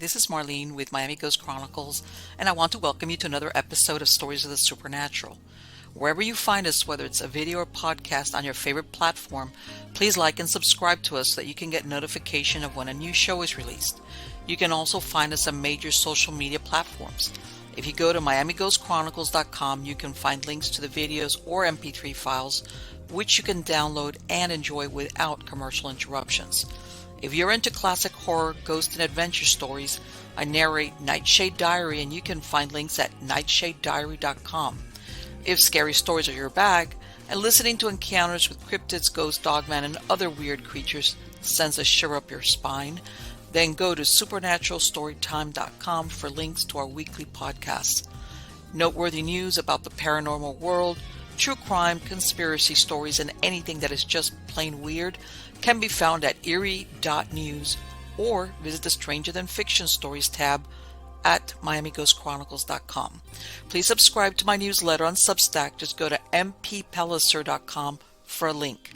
this is Marlene with Miami Ghost Chronicles, and I want to welcome you to another episode of Stories of the Supernatural. Wherever you find us, whether it's a video or podcast on your favorite platform, please like and subscribe to us so that you can get notification of when a new show is released. You can also find us on major social media platforms. If you go to MiamiGhostChronicles.com, you can find links to the videos or MP3 files, which you can download and enjoy without commercial interruptions. If you're into classic horror, ghost, and adventure stories, I narrate Nightshade Diary, and you can find links at nightshadediary.com. If scary stories are your bag, and listening to encounters with cryptids, ghosts, dogmen, and other weird creatures sends a shiver up your spine, then go to supernaturalstorytime.com for links to our weekly podcasts. Noteworthy news about the paranormal world, true crime, conspiracy stories, and anything that is just plain weird can be found at A.R.E.news or visit the Stranger Than Fiction Stories tab at MiamiGhostChronicles.com. Please subscribe to my newsletter on Substack. Just go to mppellicer.com for a link.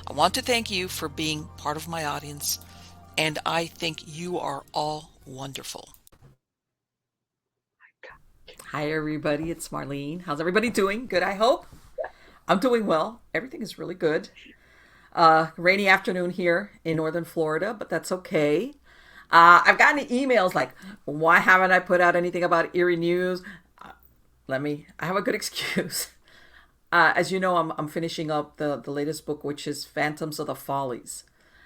I want to thank you for being part of my audience, and I think you are all wonderful. Hi, everybody. It's Marlene. How's everybody doing? Good, I hope. I'm doing well. Everything is really good. Rainy afternoon here in northern Florida, but that's okay. I've gotten emails like, why haven't I put out anything about eerie news? I have a good excuse. As you know, I'm finishing up the latest book, which is Phantoms of the Follies.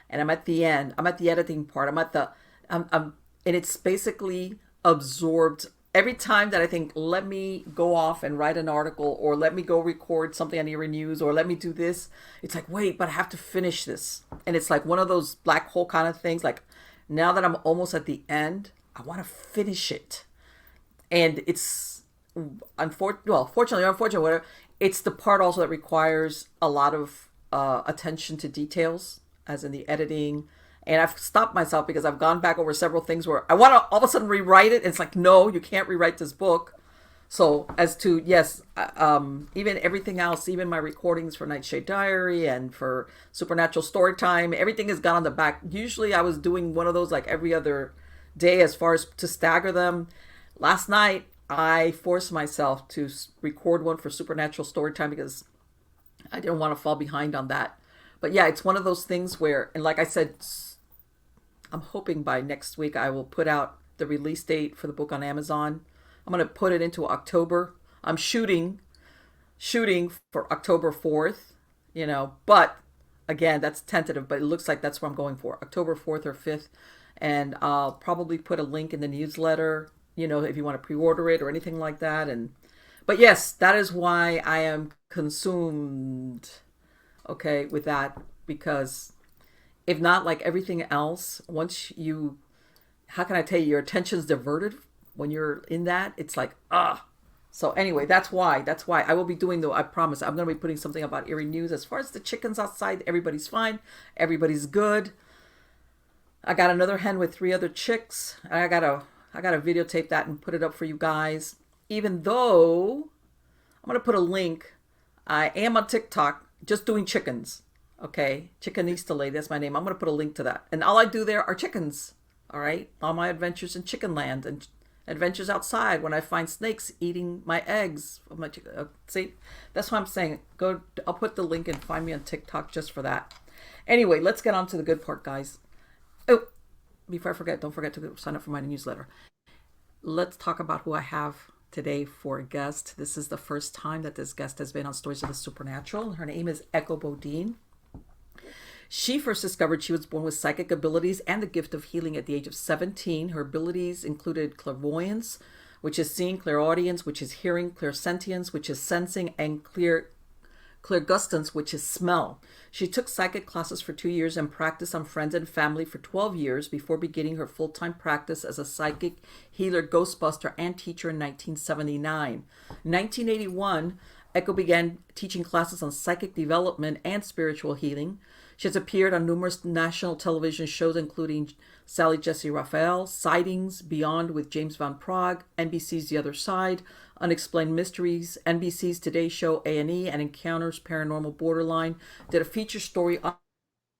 And I'm at the end. I'm at the editing part. And it's basically absorbed every time that I think, let me go off and write an article, or let me go record something on Eerie News, or let me do this. It's like, wait, but I have to finish this. And it's like one of those black hole kind of things. Like, now that I'm almost at the end, I want to finish it. And it's, fortunately or unfortunately, whatever, it's the part also that requires a lot of attention to details, as in the editing. And I've stopped myself because I've gone back over several things where I want to all of a sudden rewrite it. And it's like, no, you can't rewrite this book. So as to, yes, even everything else, even my recordings for Nightshade Diary and for Supernatural Storytime, everything has gone on the back. Usually I was doing one of those like every other day as far as to stagger them. Last night, I forced myself to record one for Supernatural Storytime because I didn't want to fall behind on that. But yeah, it's one of those things where, and like I said, I'm hoping by next week I will put out the release date for the book on Amazon. I'm going to put it into October. I'm shooting for October 4th, but again, that's tentative, but it looks like that's what I'm going for, October 4th or 5th. And I'll probably put a link in the newsletter, if you want to pre-order it or anything like that. But yes, that is why I am consumed, okay, with that, because if not, like everything else, how can I tell you, your attention's diverted when you're in that. It's like, So anyway, that's why I will be doing, though, I promise, I'm going to be putting something about Eerie News. As far as the chickens outside, everybody's fine. Everybody's good. I got another hen with 3 other chicks. I gotta videotape that and put it up for you guys. Even though I'm going to put a link. I am on TikTok just doing chickens. Okay, Chickenista Lady, that's my name. I'm going to put a link to that. And all I do there are chickens. All right, all my adventures in chicken land and adventures outside when I find snakes eating my eggs. My chicken. See, that's what I'm saying. I'll put the link and find me on TikTok just for that. Anyway, let's get on to the good part, guys. Oh, before I forget, don't forget to sign up for my newsletter. Let's talk about who I have today for a guest. This is the first time that this guest has been on Stories of the Supernatural. Her name is Bodine. She first discovered she was born with psychic abilities and the gift of healing at the age of 17. Her abilities included clairvoyance, which is seeing, clairaudience, which is hearing, clairsentience, which is sensing, and clairgustance, which is smell. She took psychic classes for 2 years and practiced on friends and family for 12 years before beginning her full-time practice as a psychic healer, ghostbuster, and teacher in 1979. In 1981, Echo began teaching classes on psychic development and spiritual healing. She has appeared on numerous national television shows, including Sally Jesse Raphael, Sightings, Beyond with James Van Prague, NBC's The Other Side, Unexplained Mysteries, NBC's Today Show A&E, and Encounters Paranormal Borderline. Did a feature story on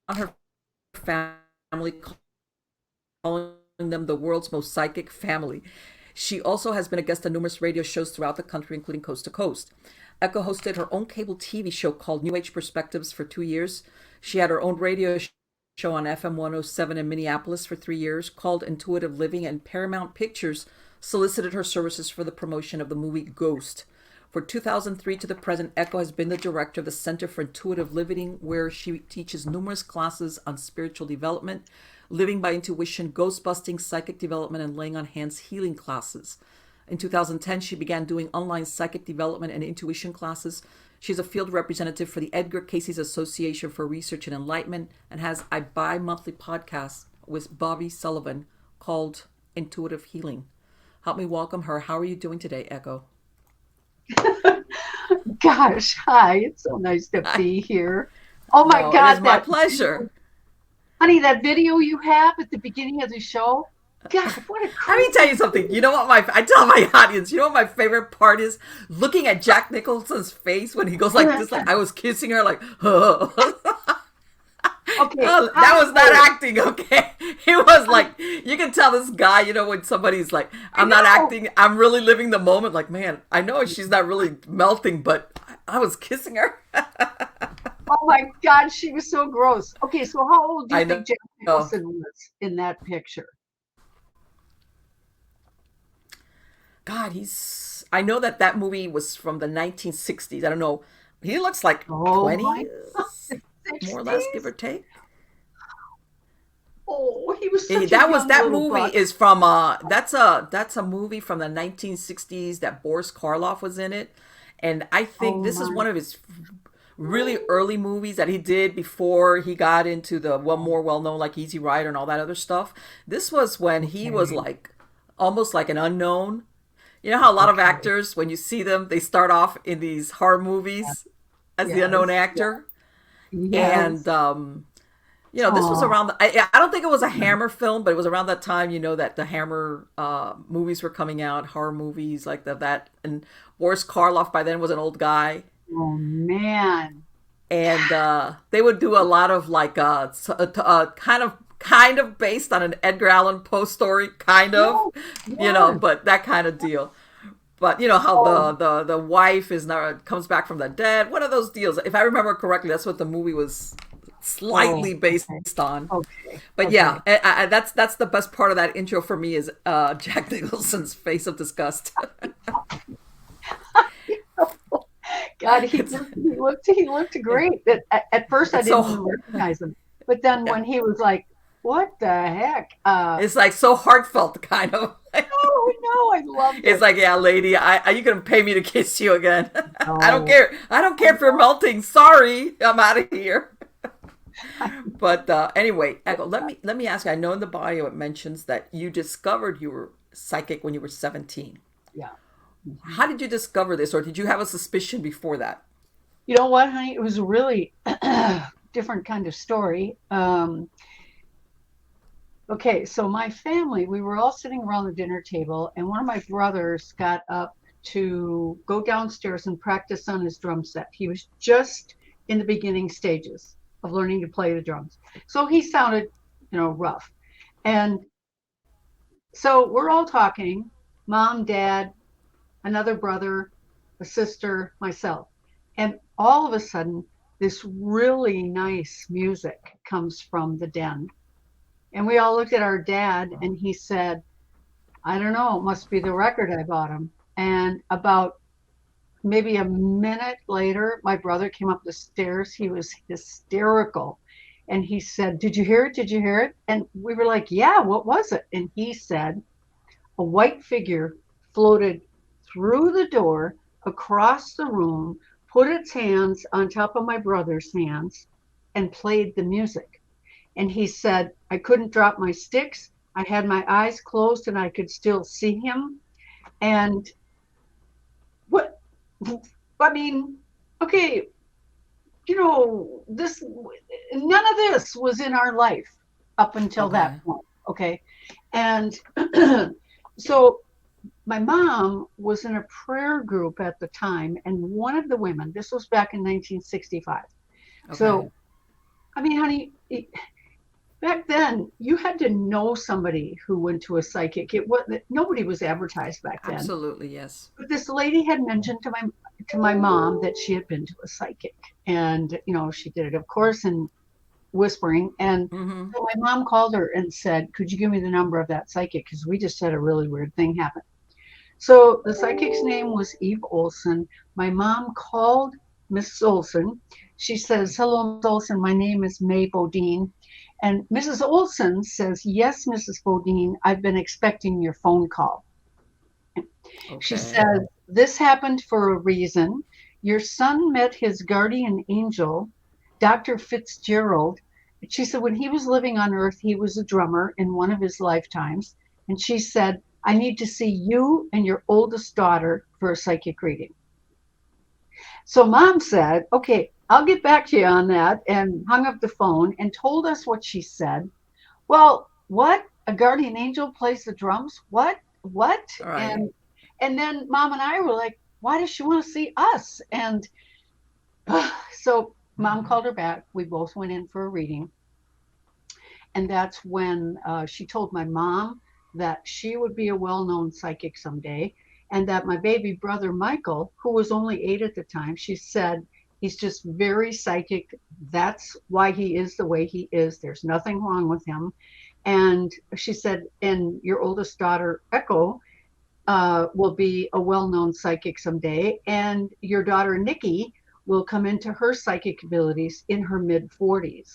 her family calling them the world's most psychic family. She also has been a guest on numerous radio shows throughout the country, including Coast to Coast. Echo hosted her own cable TV show called New Age Perspectives for 2 years. She had her own radio show on FM 107 in Minneapolis for 3 years called Intuitive Living, and Paramount Pictures solicited her services for the promotion of the movie Ghost. For 2003 to the present, Echo has been the director of the Center for Intuitive Living, where she teaches numerous classes on spiritual development, living by intuition, ghost busting, psychic development, and laying on hands healing classes. In 2010, she began doing online psychic development and intuition classes. She's a field representative for the Edgar Cayce Association for Research and Enlightenment and has a bi-monthly podcast with Bobby Sullivan called Intuitive Healing. Help me welcome her. How are you doing today, Echo? Gosh, hi. It's so nice to be here. Oh my God. It is my pleasure. Honey, that video you have at the beginning of the show, God, what a Let me tell you something. You know what I tell my audience, you know what my favorite part is? Looking at Jack Nicholson's face when he goes like this, like I was kissing her, like, oh. Okay. Oh, that was not acting, okay? It was like, you can tell this guy, you know, when somebody's like, I'm not acting, I'm really living the moment. Like, man, I know she's not really melting, but I was kissing her. Oh my God, she was so gross. Okay, so how old do you think Jack Nicholson was in that picture? God, I know that movie was from the 1960s. I don't know. He looks like 20, more or less, give or take. Oh, he was such that movie is from that's a movie from the 1960s that Boris Karloff was in it, and I think this is one of his really early movies that he did before he got into the more well-known like Easy Rider and all that other stuff. This was when he was like almost like an unknown. You know how a lot of actors, when you see them, they start off in these horror movies as the unknown actor. Yes. And you know, this was around I don't think it was a Hammer film, but it was around that time, you know, that the Hammer movies were coming out, horror movies like that. And Boris Karloff by then was an old guy. Oh man. And they would do a lot of like kind of based on an Edgar Allan Poe story, kind of, you know, but that kind of deal. But you know how the wife comes back from the dead. One of those deals. If I remember correctly, that's what the movie was slightly based on. Okay. But yeah, that's the best part of that intro for me is Jack Nicholson's face of disgust. God, he looked great. At first, I didn't even recognize him, but then when he was like, "What the heck?" It's like so heartfelt, kind of. No, I loved it. It's like, yeah, lady, are you gonna pay me to kiss you again? I don't care. I don't care if you're melting. Sorry, I'm out of here. But anyway, Echo, let me ask you. I know in the bio it mentions that you discovered you were psychic when you were 17. Yeah. How did you discover this, or did you have a suspicion before that? You know what, honey? It was a really different kind of story. Okay, so my family, we were all sitting around the dinner table, and one of my brothers got up to go downstairs and practice on his drum set. He was just in the beginning stages of learning to play the drums. So he sounded, you know, rough. And so we're all talking, mom, dad, another brother, a sister, myself. And all of a sudden, this really nice music comes from the den. And we all looked at our dad and he said, I don't know, it must be the record I bought him. And about maybe a minute later, my brother came up the stairs. He was hysterical. And he said, did you hear it? Did you hear it? And we were like, yeah, what was it? And he said, a white figure floated through the door, across the room, put its hands on top of my brother's hands, and played the music. And he said, I couldn't drop my sticks. I had my eyes closed and I could still see him. And what, I mean, okay, you know, none of this was in our life up until that point. Okay. And so my mom was in a prayer group at the time, and one of the women, this was back in 1965. Okay. So, I mean, honey, back then you had to know somebody who went to a psychic. It was nobody was advertised back then. Absolutely, yes. But this lady had mentioned to my mom that she had been to a psychic, and she did it, of course, in whispering. And Mm-hmm. so my mom called her and said, "Could you give me the number of that psychic? Because we just had a really weird thing happen." So the psychic's name was Eve Olson. My mom called Miss Olson. She says, "Hello, Miss Olson. My name is May Bodine." And Mrs. Olson says, "Yes, Mrs. Bodine, I've been expecting your phone call." She Okay. says, "This happened for a reason. Your son met his guardian angel, Dr. Fitzgerald." She said, "When he was living on Earth, he was a drummer in one of his lifetimes." And she said, "I need to see you and your oldest daughter for a psychic reading." So mom said, "Okay, I'll get back to you on that," and hung up the phone and told us what she said. Well, what? A guardian angel plays the drums? What? What? All right. And then mom and I were like, "Why does she want to see us?" And so mom called her back. We both went in for a reading. And that's when she told my mom that she would be a well-known psychic someday, and that my baby brother Michael, who was only 8 at the time, she said, "He's just very psychic. That's why he is the way he is. There's nothing wrong with him." And she said, "And your oldest daughter Echo will be a well-known psychic someday, and your daughter Nikki will come into her psychic abilities in her mid 40s."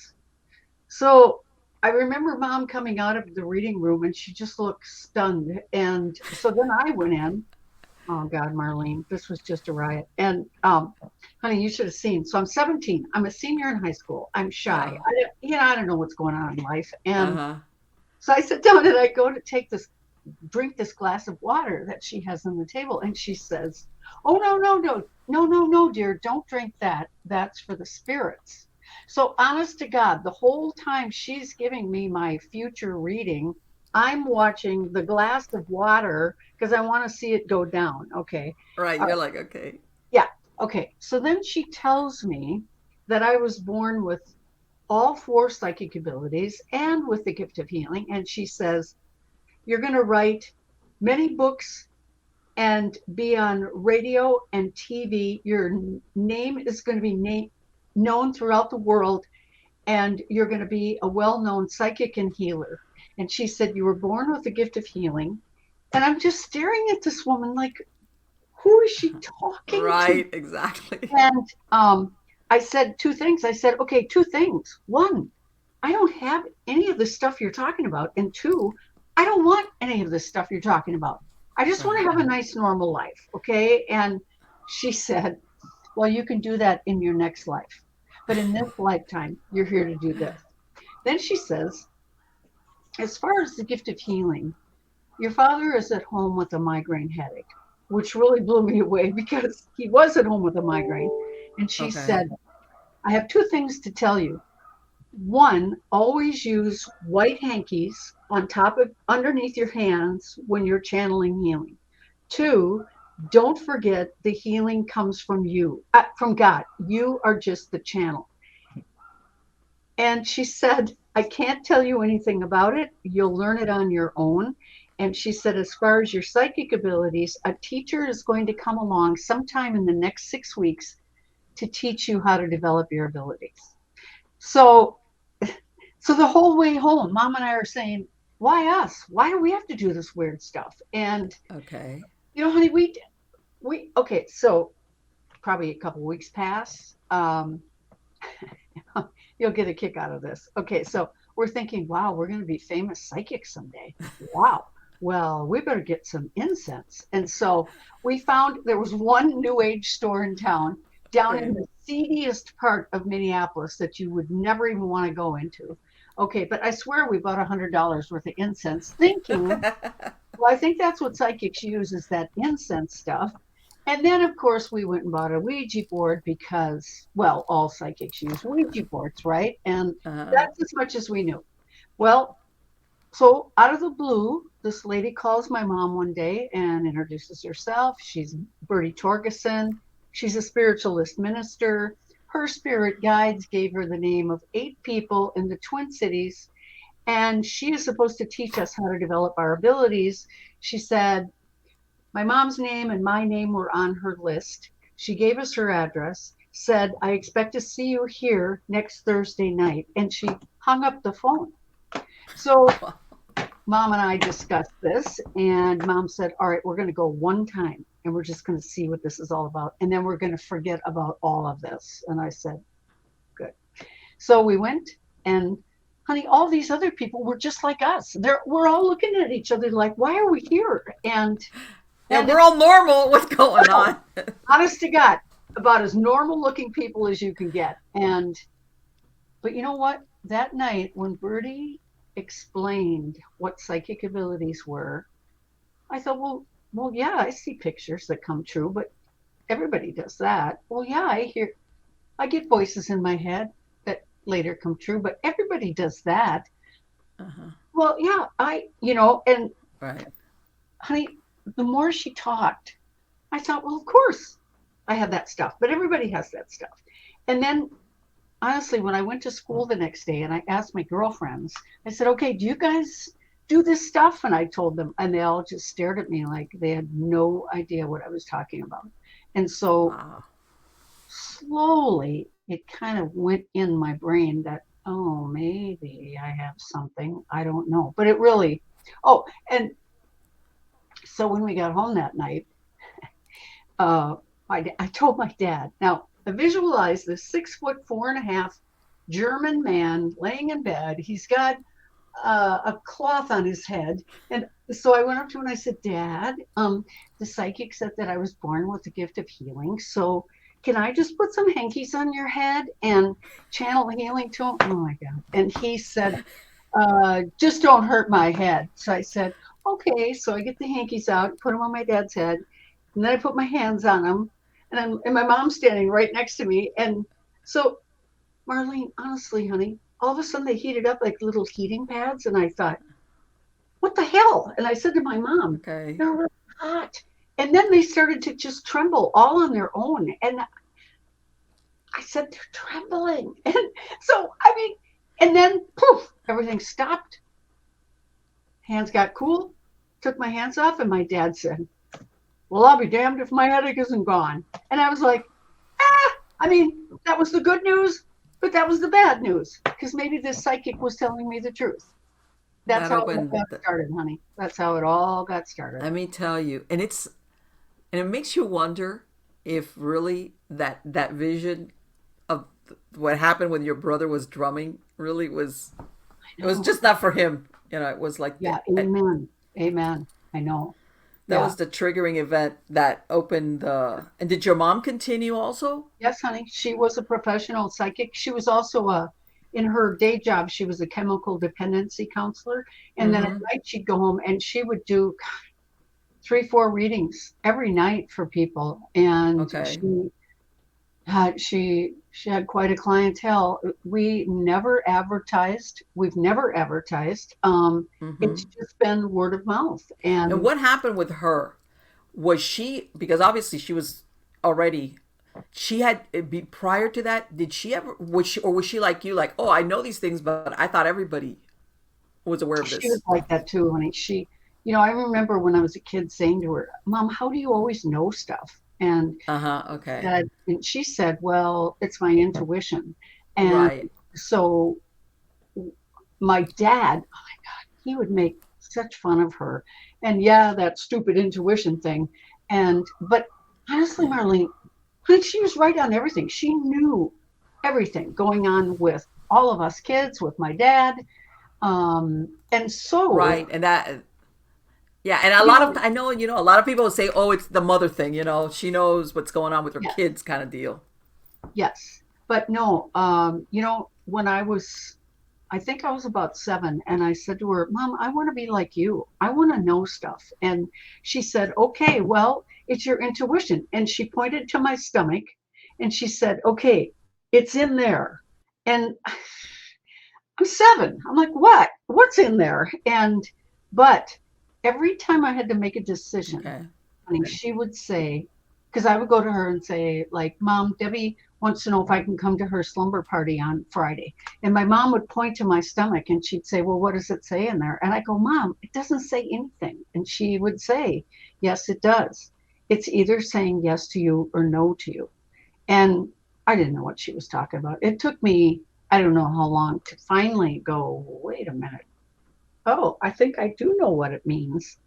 So I remember mom coming out of the reading room and she just looked stunned. And so then I went in. Oh God, Marlene, this was just a riot. And honey, you should have seen. So I'm 17. I'm a senior in high school. I'm shy. Oh. I don't know what's going on in life. And Uh-huh. so I sit down and I go to drink this glass of water that she has on the table, and she says, "Oh, no, no, no, no, no, no, dear, don't drink that. That's for the spirits." So honest to God, the whole time she's giving me my future reading, I'm watching the glass of water because I want to see it go down. Okay. Right. All You're right. like, okay. Yeah. Okay. So then she tells me that I was born with all 4 psychic abilities and with the gift of healing. And she says, "You're going to write many books and be on radio and TV. Your name is going to be known throughout the world, and you're going to be a well-known psychic and healer." And she said, "You were born with the gift of healing." And I'm just staring at this woman like, who is she talking to? Right. Exactly. And I said 2 things. I said, "Okay, 2 things. One, I don't have any of the stuff you're talking about. And two, I don't want any of the stuff you're talking about. I just want to Right. have a nice, normal life." Okay. And she said, "Well, you can do that in your next life. But in this lifetime, you're here to do this." Then she says, "As far as the gift of healing, your father is at home with a migraine headache," which really blew me away because he was at home with a migraine. And she Okay. said, "I have 2 things to tell you. One, always use white hankies on top of underneath your hands when you're channeling healing. Two, don't forget the healing comes from you, from God. You are just the channel." And she said, "I can't tell you anything about it. You'll learn it on your own." And she said, "As far as your psychic abilities, a teacher is going to come along sometime in the next 6 weeks to teach you how to develop your abilities." So So the whole way home, mom and I are saying, "Why us? Why do we have to do this weird stuff?" And Okay. honey, we okay. So probably a couple weeks pass. You'll get a kick out of this. Okay, so we're thinking, wow, we're going to be famous psychics someday. Wow. Well, we better get some incense. And so we found there was one new age store in town down in Okay. the seediest part of Minneapolis that you would never even want to go into. Okay, but I swear we bought $100 worth of incense, thinking, well, I think that's what psychics use, is that incense stuff. And then, of course, we went and bought a Ouija board because, well, all psychics use Ouija boards, right? And Uh, that's as much as we knew. Well, so out of the blue, this lady calls my mom one day and introduces herself. She's Bertie Torgeson. She's a spiritualist minister. Her spirit guides gave her the name of 8 people in the Twin Cities. and she is supposed to teach us how to develop our abilities. She said my mom's name and my name were on her list. She gave us her address, said, I expect to see you here next Thursday night. And she hung up the phone. So Mom and I discussed this, and Mom said, all right, we're going to go one time, and we're just going to see what this is all about. And then we're going to forget about all of this. And I said, good. So we went, and honey, all these other people were just like us. We're all looking at each other like, why are we here? And we're all normal. What's going on? Honest to God, about as normal looking people as you can get. But you know what? That night when Birdie explained what psychic abilities were, I thought, well, yeah, I see pictures that come true, but everybody does that. Well, yeah, I get voices in my head that later come true, but everybody does that. Uh-huh. Well, yeah, and right. Honey, the more she talked, I thought, well, of course I have that stuff, but everybody has that stuff. And then honestly, when I went to school the next day and I asked my girlfriends, I said, okay, do you guys do this stuff? And I told them, and they all just stared at me like they had no idea what I was talking about. And so slowly it kind of went in my brain that, oh, maybe I have something. I don't know. But it really, and so when we got home that night, I told my dad, now I visualized this 6'4.5" German man laying in bed. He's got a cloth on his head. And so I went up to him and I said, Dad, the psychic said that I was born with the gift of healing. So can I just put some hankies on your head and channel healing to him? Oh my God. And he said, just don't hurt my head. So I said, okay. So I get the hankies out, put them on my dad's head. And then I put my hands on him. And my mom's standing right next to me. And so, Marlene, honestly, honey, all of a sudden they heated up like little heating pads. And I thought, what the hell? And I said to my mom, okay, they're really hot. And then they started to just tremble all on their own. And I said, they're trembling. And so, and then poof, everything stopped. Hands got cool, took my hands off, and my dad said, well, I'll be damned if my headache isn't gone. And I was like, that was the good news, but that was the bad news, because maybe this psychic was telling me the truth. That's how it got started, honey. That's how it all got started. Let me tell you. And it makes you wonder if really that vision of what happened when your brother was drumming really was, it was just not for him. It was like, amen. Amen. I know. That was the triggering event that opened the... And did your mom continue also? Yes, honey. She was a professional psychic. She was also in her day job, she was a chemical dependency counselor. And then at night she'd go home and she would do 3-4 readings every night for people. And she had quite a clientele. We've never advertised. It's just been word of mouth. And what happened with her? Was she, because obviously she was already, she had, prior to that, did she ever, was she like you, like, oh, I know these things, but I thought everybody was aware of this? She was like that too, honey. I remember when I was a kid saying to her, Mom, how do you always know stuff? And and she said, well, it's my intuition. And so my dad, oh my God, he would make such fun of her. And that stupid intuition thing. But honestly, Marlene, she was right on everything. She knew everything going on with all of us kids, with my dad. And so and that. Yeah, and I know, a lot of people say, oh, it's the mother thing, she knows what's going on with her kids kind of deal. Yes, but no, when I think I was about 7, and I said to her, Mom, I want to be like you. I want to know stuff. And she said, okay, well, it's your intuition. And she pointed to my stomach and she said, okay, it's in there. And I'm 7. I'm like, what? What's in there? But every time I had to make a decision, honey, she would say, because I would go to her and say, like, Mom, Debbie wants to know if I can come to her slumber party on Friday. And my mom would point to my stomach and she'd say, well, what does it say in there? And I go, Mom, it doesn't say anything. And she would say, yes, it does. It's either saying yes to you or no to you. And I didn't know what she was talking about. It took me, I don't know how long, to finally go, wait a minute. Oh, I think I do know what it means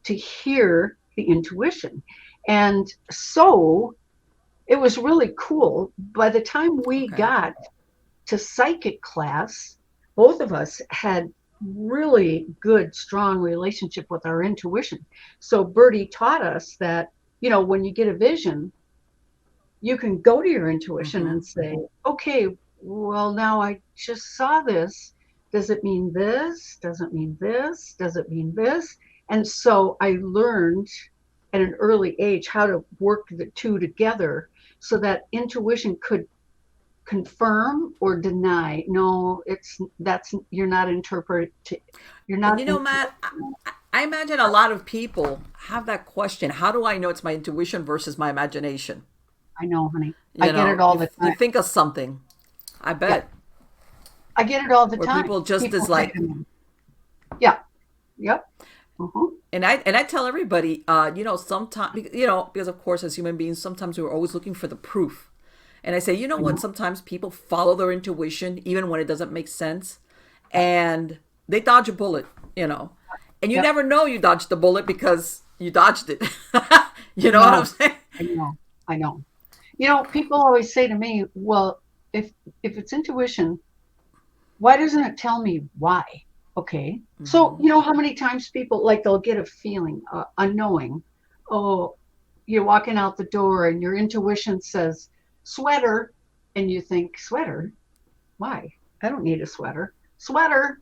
to hear the intuition. And so it was really cool. By the time we got to psychic class, both of us had really good, strong relationship with our intuition. So Bertie taught us that, when you get a vision, you can go to your intuition and say, okay, well, now I just saw this. Does it mean this? Does it mean this? Does it mean this? And so I learned at an early age how to work the two together so that intuition could confirm or deny. No, you're not interpreting. You're not. Matt, I imagine a lot of people have that question. How do I know it's my intuition versus my imagination? I know, honey. I get it all the time. You think of something, I bet. Yeah. I get it all the where time. People just is like, yeah, yep. And I tell everybody, sometimes, because of course, as human beings, sometimes we're always looking for the proof. And I say, you know what? Sometimes people follow their intuition, even when it doesn't make sense, and they dodge a bullet, and you never know you dodged the bullet because you dodged it. You know what I'm saying? I know. People always say to me, well, if it's intuition, why doesn't it tell me why? Okay. So, how many times people, they'll get a feeling, a knowing. Oh, you're walking out the door and your intuition says, sweater. And you think, sweater? Why? I don't need a sweater. Sweater?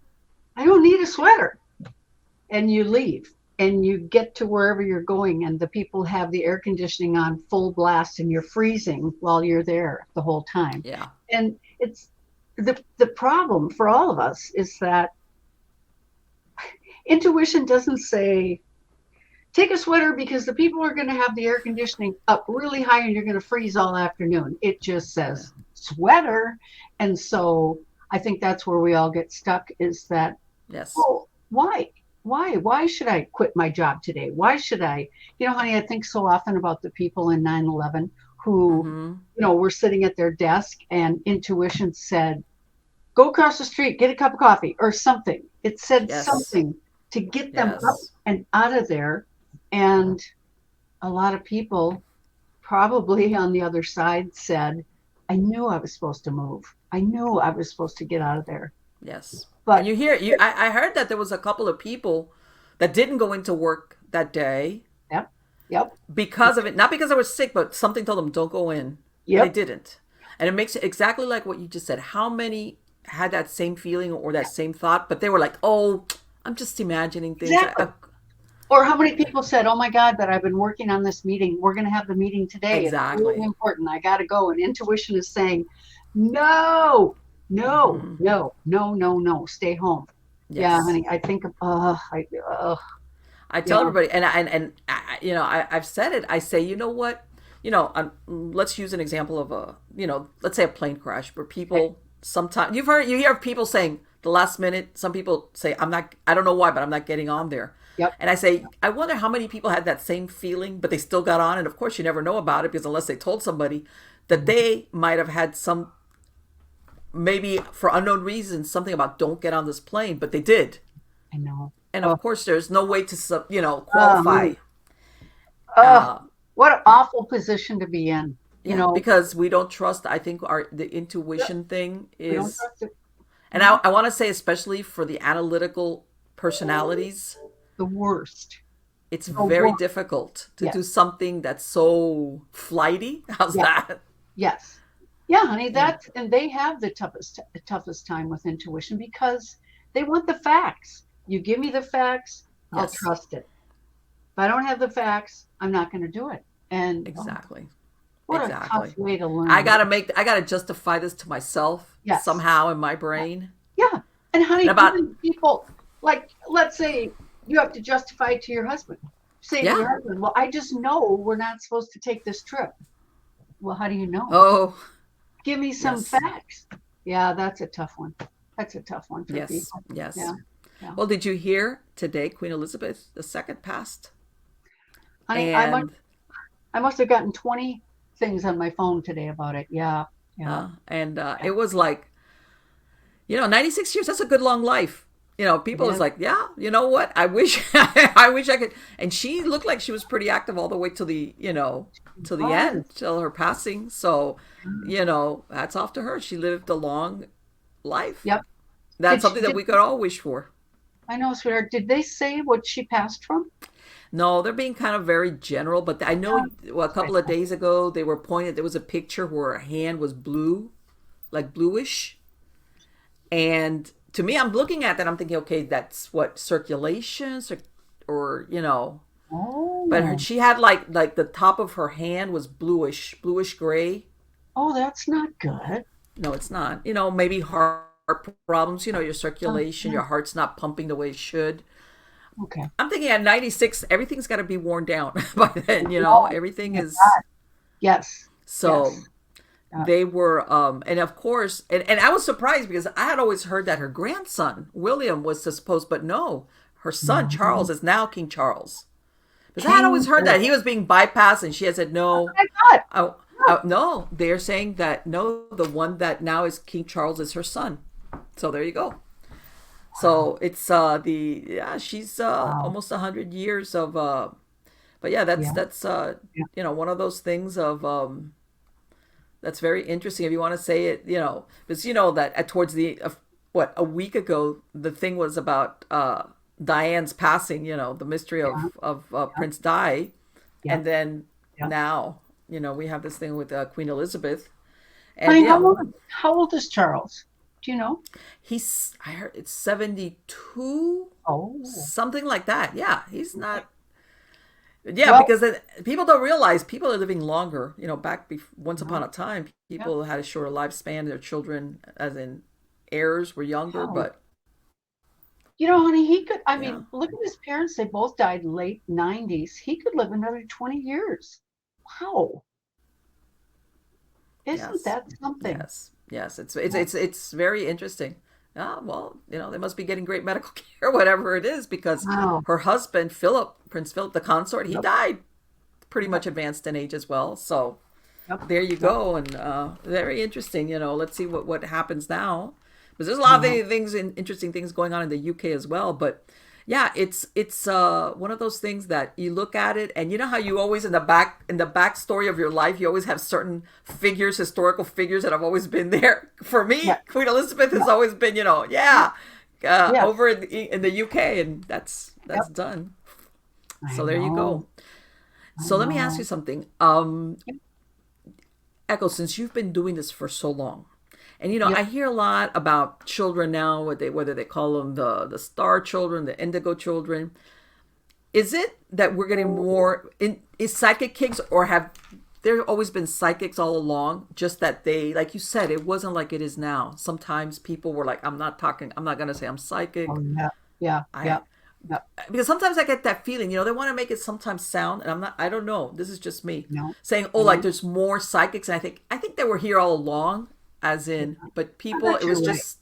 I don't need a sweater. And you leave. And you get to wherever you're going and the people have the air conditioning on full blast and you're freezing while you're there the whole time. Yeah. And it's the problem for all of us is that intuition doesn't say, take a sweater because the people are going to have the air conditioning up really high and you're going to freeze all afternoon. It just says sweater. And so I think that's where we all get stuck is that, well, why? Why should I quit my job today? Why should I? Honey, I think so often about the people in 9/11 who, were sitting at their desk and intuition said, go across the street, get a cup of coffee or something. It said something to get them up and out of there. And a lot of people probably on the other side said, I knew I was supposed to move. I knew I was supposed to get out of there. Yes. But I heard that there was a couple of people that didn't go into work that day. Yep. Because of it, not because they were sick, but something told them don't go in. Yep. They didn't. And it makes it exactly like what you just said. How many had that same feeling or that same thought, but they were like, oh, I'm just imagining things. Exactly. Or how many people said, oh my God, that I've been working on this meeting. We're going to have the meeting today. Exactly. It's really important. I got to go. And intuition is saying, no, stay home. Yes. Yeah, honey, I think, I tell everybody, and I've said it. I say, you know what, let's use an example of let's say a plane crash where people sometimes you hear people saying the last minute. Some people say, I don't know why, but I'm not getting on there. Yep. And I say, I wonder how many people had that same feeling, but they still got on. And of course, you never know about it because unless they told somebody that they might have had some. Maybe for unknown reasons, something about don't get on this plane, but they did. I know. And of course, there's no way to, qualify. What an awful position to be in. Because we don't trust. I think the intuition thing is. We don't trust it. And I want to say, especially for the analytical personalities, the worst. It's very difficult to do something that's so flighty. How's that? Yes. Yeah, honey, and they have the toughest time with intuition because they want the facts. You give me the facts, I'll trust it. If I don't have the facts, I'm not going to do it. And exactly. What a tough way to learn. I gotta justify this to myself somehow in my brain. Yeah. And honey, people let's say you have to justify it to your husband. Say to your husband, well, I just know we're not supposed to take this trip. Well, how do you know? Oh. give me some Yes. facts. Yeah, that's a tough one. That's a tough one for Yes. people. Yes. Yeah, yeah. Well, did you hear today Queen Elizabeth II passed? Honey, And I must have gotten 20 things on my phone today about it. Yeah, yeah, yeah. it was like, 96 years, that's a good long life. It People is is. like, yeah, you know what? I wish I wish I could. And she looked like she was pretty active all the way to till the Was. end, till her passing. So, hats off to her. She lived a long life. Yep. That's Did she, something that did we could all wish for. I know, sweetheart? Did they say what she passed from? No, they're being kind of very general, but I know, Yeah, well, a that's what I couple of thought. days ago they were pointing. There was a picture where her hand was blue, like bluish, and to me, I'm looking at that. I'm thinking, okay, that's what circulation, or but Oh, she had like the top of her hand was bluish gray. oh, that's not good. No, it's not. Maybe heart problems. Your Oh, circulation, yeah. your heart's not pumping the way it should. Okay. I'm thinking at 96, everything's got to be worn down by then. Oh, Everything my is. God. Yes. So Yes. Yeah. they were, and of course, and I was surprised because I had always heard that her grandson William was supposed, but no, her son No. Charles is now King Charles. Because I had always King heard that Charles. he was being bypassed, and she had said That's no. what I thought. No, they're saying that no, the one that now is King Charles is her son. So there you go. Wow. So it's the yeah, she's Wow. almost 100 years of but yeah, Yeah. that's Yeah. one of those things of that's very interesting if you want to say it, because that towards the what, a week ago the thing was about Diane's passing, the mystery Yeah. of Yeah. Prince Di, Yeah. and then Yeah. now we have this thing with Queen Elizabeth, and Honey, how old is Charles? Do you know? I heard it's 72, Oh, something like that. Yeah, he's not. Yeah, well, because people don't realize people are living longer. Once yeah. upon a time, Yeah. people had a shorter lifespan. Their children, as in heirs, were younger. Wow. But Honey, he could, I yeah, mean, look at his parents. They both died late 90s. He could live another 20 years. Wow. Isn't yes, that something? yes. It's very interesting. Yeah, well, they must be getting great medical care, whatever it is, because Wow. her husband, Prince Philip, the consort, he Yep. died pretty Yep. much advanced in age as well. So Yep. there you Yep. go, and very interesting. Let's see what happens now, because there's a lot Yeah. of things and interesting things going on in the UK as well. But yeah, it's one of those things that you look at it, and you know how you always in the backstory of your life, you always have certain figures, historical figures that have always been there. For me, Yeah. Queen Elizabeth has Yeah. always been, Yeah. Yes. over in the UK, and that's Yep. done. I So there you know. go. I So let me ask you know. something. Yep. Echo, since you've been doing this for so long, and I Yep. hear a lot about children now, whether they call them the star children, the indigo children. Is it that we're getting more is psychic kids, or have there always been psychics all along? Just that they, like you said, it wasn't like it is now. Sometimes people were like, I'm not gonna say I'm Oh, psychic. yeah. Yeah. I Yeah. Yeah. Because sometimes I get that feeling, they want to make it sometimes sound, and I don't know, this is just me No. saying, oh, I like know. there's more psychics, and I think they were here all along, as Yeah. in, but I people, bet it you're was right. just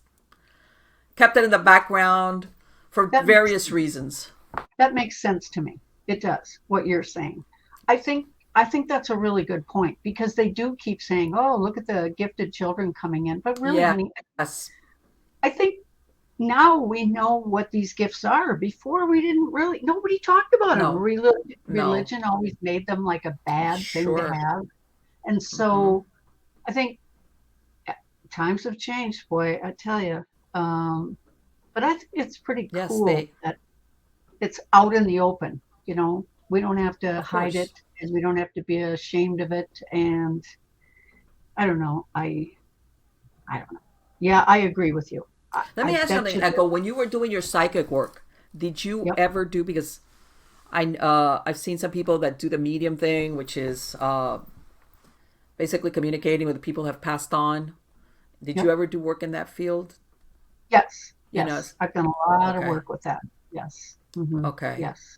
kept it in the background for That makes various reasons. that makes sense to me. It does, what you're saying. I think that's a really good point because they do keep saying, "Oh, look at the gifted children coming in." But really, honey, Yes, I think now we know what these gifts are. Before we didn't really, nobody talked about them. no, no, Religion always made them like a bad thing to sure. have. And Hmm. so I think times have changed, boy, I tell you. But I think it's pretty Yes, cool that it's out in the open. We don't have to of hide it course. and we don't have to be ashamed of it. And I don't know. I don't know. Yeah, I agree with you. I, Let me I ask you bet something, you Echo. there. When you were doing your psychic work, did you Yep. ever do, because I've seen some people that do the medium thing, which is basically communicating with the people who have passed on. Did you Yep. ever do work in that field? Yes. You know, Yes. I've done a lot of okay, work with that. Yes. okay. Yes.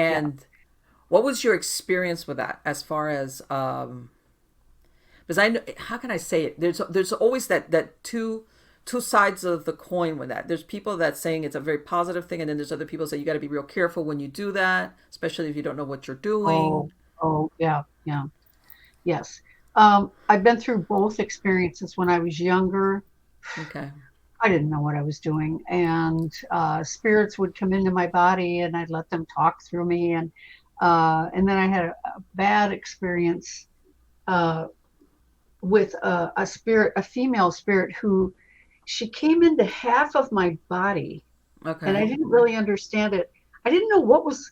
Yeah. And what was your experience with that as far as because I know, how can I say it? There's always that two sides of the coin with that. There's people that saying it's a very positive thing, and then there's other people that say you got to be real careful when you do that, especially if you don't know what you're doing. Oh, oh, yeah, yeah, yes. I've been through both experiences. When I was younger, Okay. I didn't know what I was doing, and spirits would come into my body, and I'd let them talk through me, and then I had a bad experience uh, with a spirit, a female spirit, who she came into half of my body, and I Okay. didn't really understand it. I didn't know what was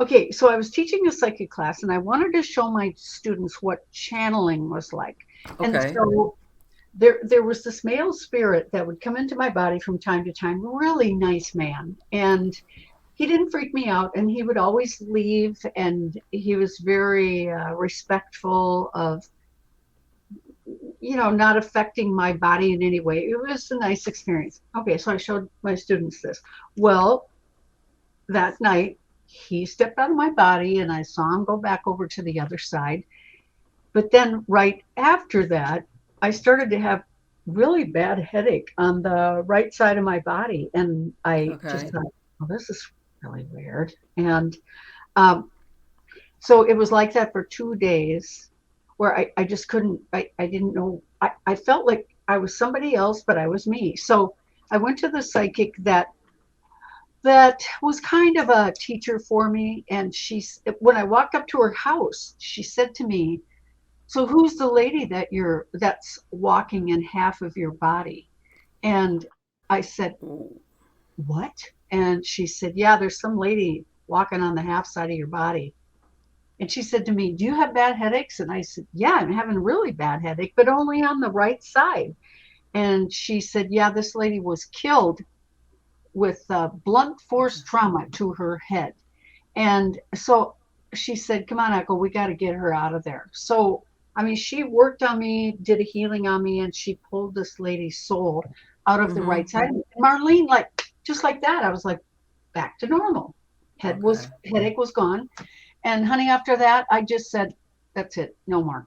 okay. So I was teaching a psychic class, and I wanted to show my students what channeling was like, and Okay. so there was this male spirit that would come into my body from time to time, really nice man, and he didn't freak me out, and he would always leave, and he was very respectful of, not affecting my body in any way. It was a nice experience. Okay, so I showed my students this. Well, that night he stepped out of my body, and I saw him go back over to the other side. But then right after that, I started to have really bad headache on the right side of my body. And I just Okay. thought, well, this is really weird. And um, so it was like that for 2 days, where I just couldn't, I didn't know. I felt like I was somebody else, but I was me. So I went to the psychic that was kind of a teacher for me. And when I walked up to her house, she said to me, so who's the lady that's walking in half of your body? And I said, Ooh. what? And she said, yeah, there's some lady walking on the half side of your body. And she said to me, do you have bad headaches? And I said, yeah, I'm having a really bad headache, but only on the right side. And she said, yeah, this lady was killed with blunt force trauma to her head. And so she said, come on, Echo, we got to get her out of there. So, I mean, she worked on me, did a healing on me, and she pulled this lady's soul out of the Mm-hmm. right side. And Marlene, like, just like that, I was like, back to normal. Okay. Headache was gone. And honey, after that, I just said, that's it, no more.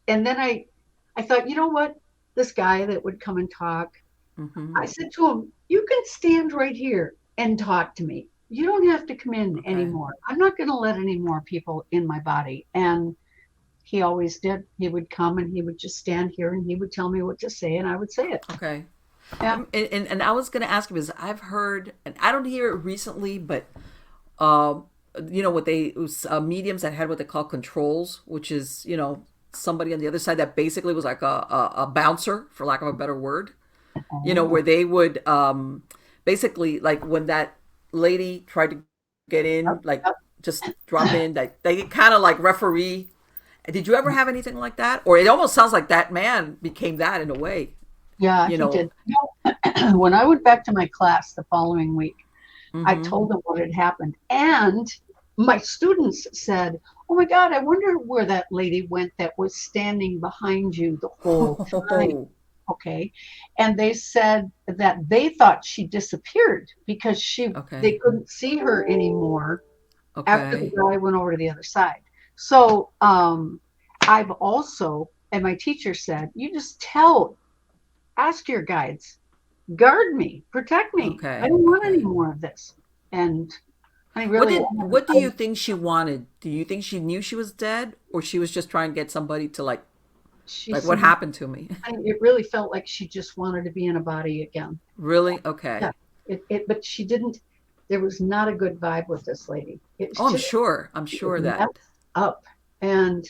And then I thought, you know what? This guy that would come and talk, Mm-hmm. I said to him, you can stand right here and talk to me. You don't have to come in Okay. anymore. I'm not going to let any more people in my body. And he always did. He would come and he would just stand here and he would tell me what to say and I would say it. Okay. Yeah. And I was going to ask you because I've heard, and I don't hear it recently, but um, what they it was, mediums that had what they call controls, which is somebody on the other side that basically was like a bouncer, for lack of a better word. Where Oh, they would basically like when that lady tried to get yep, in, like yep. just drop in, that they kind of like referee. Did you ever have anything like that? Or it almost sounds like that man became that in a way, Yeah, you he know. did. When I went back to my class the following week, I Mm-hmm. told them what had happened. And my students said, oh my God, I wonder where that lady went that was standing behind you the whole time. Oh, Okay. And they said that they thought she disappeared because they okay, couldn't see her anymore after the okay, guy went over to the other side. So I've also, and my teacher said, you just ask your guides, guard me, protect me. I okay, don't want any okay. more of this. And I What really, did what do you think she wanted? Do you think she knew she was dead, or she was just trying to get somebody to she like what seemed, happened to me? it really felt like she just wanted to be in a body again. Really? Yeah. Okay. But she didn't, there was not a good vibe with this lady. It's Oh, I'm just, sure. I'm it was sure that. messed up. And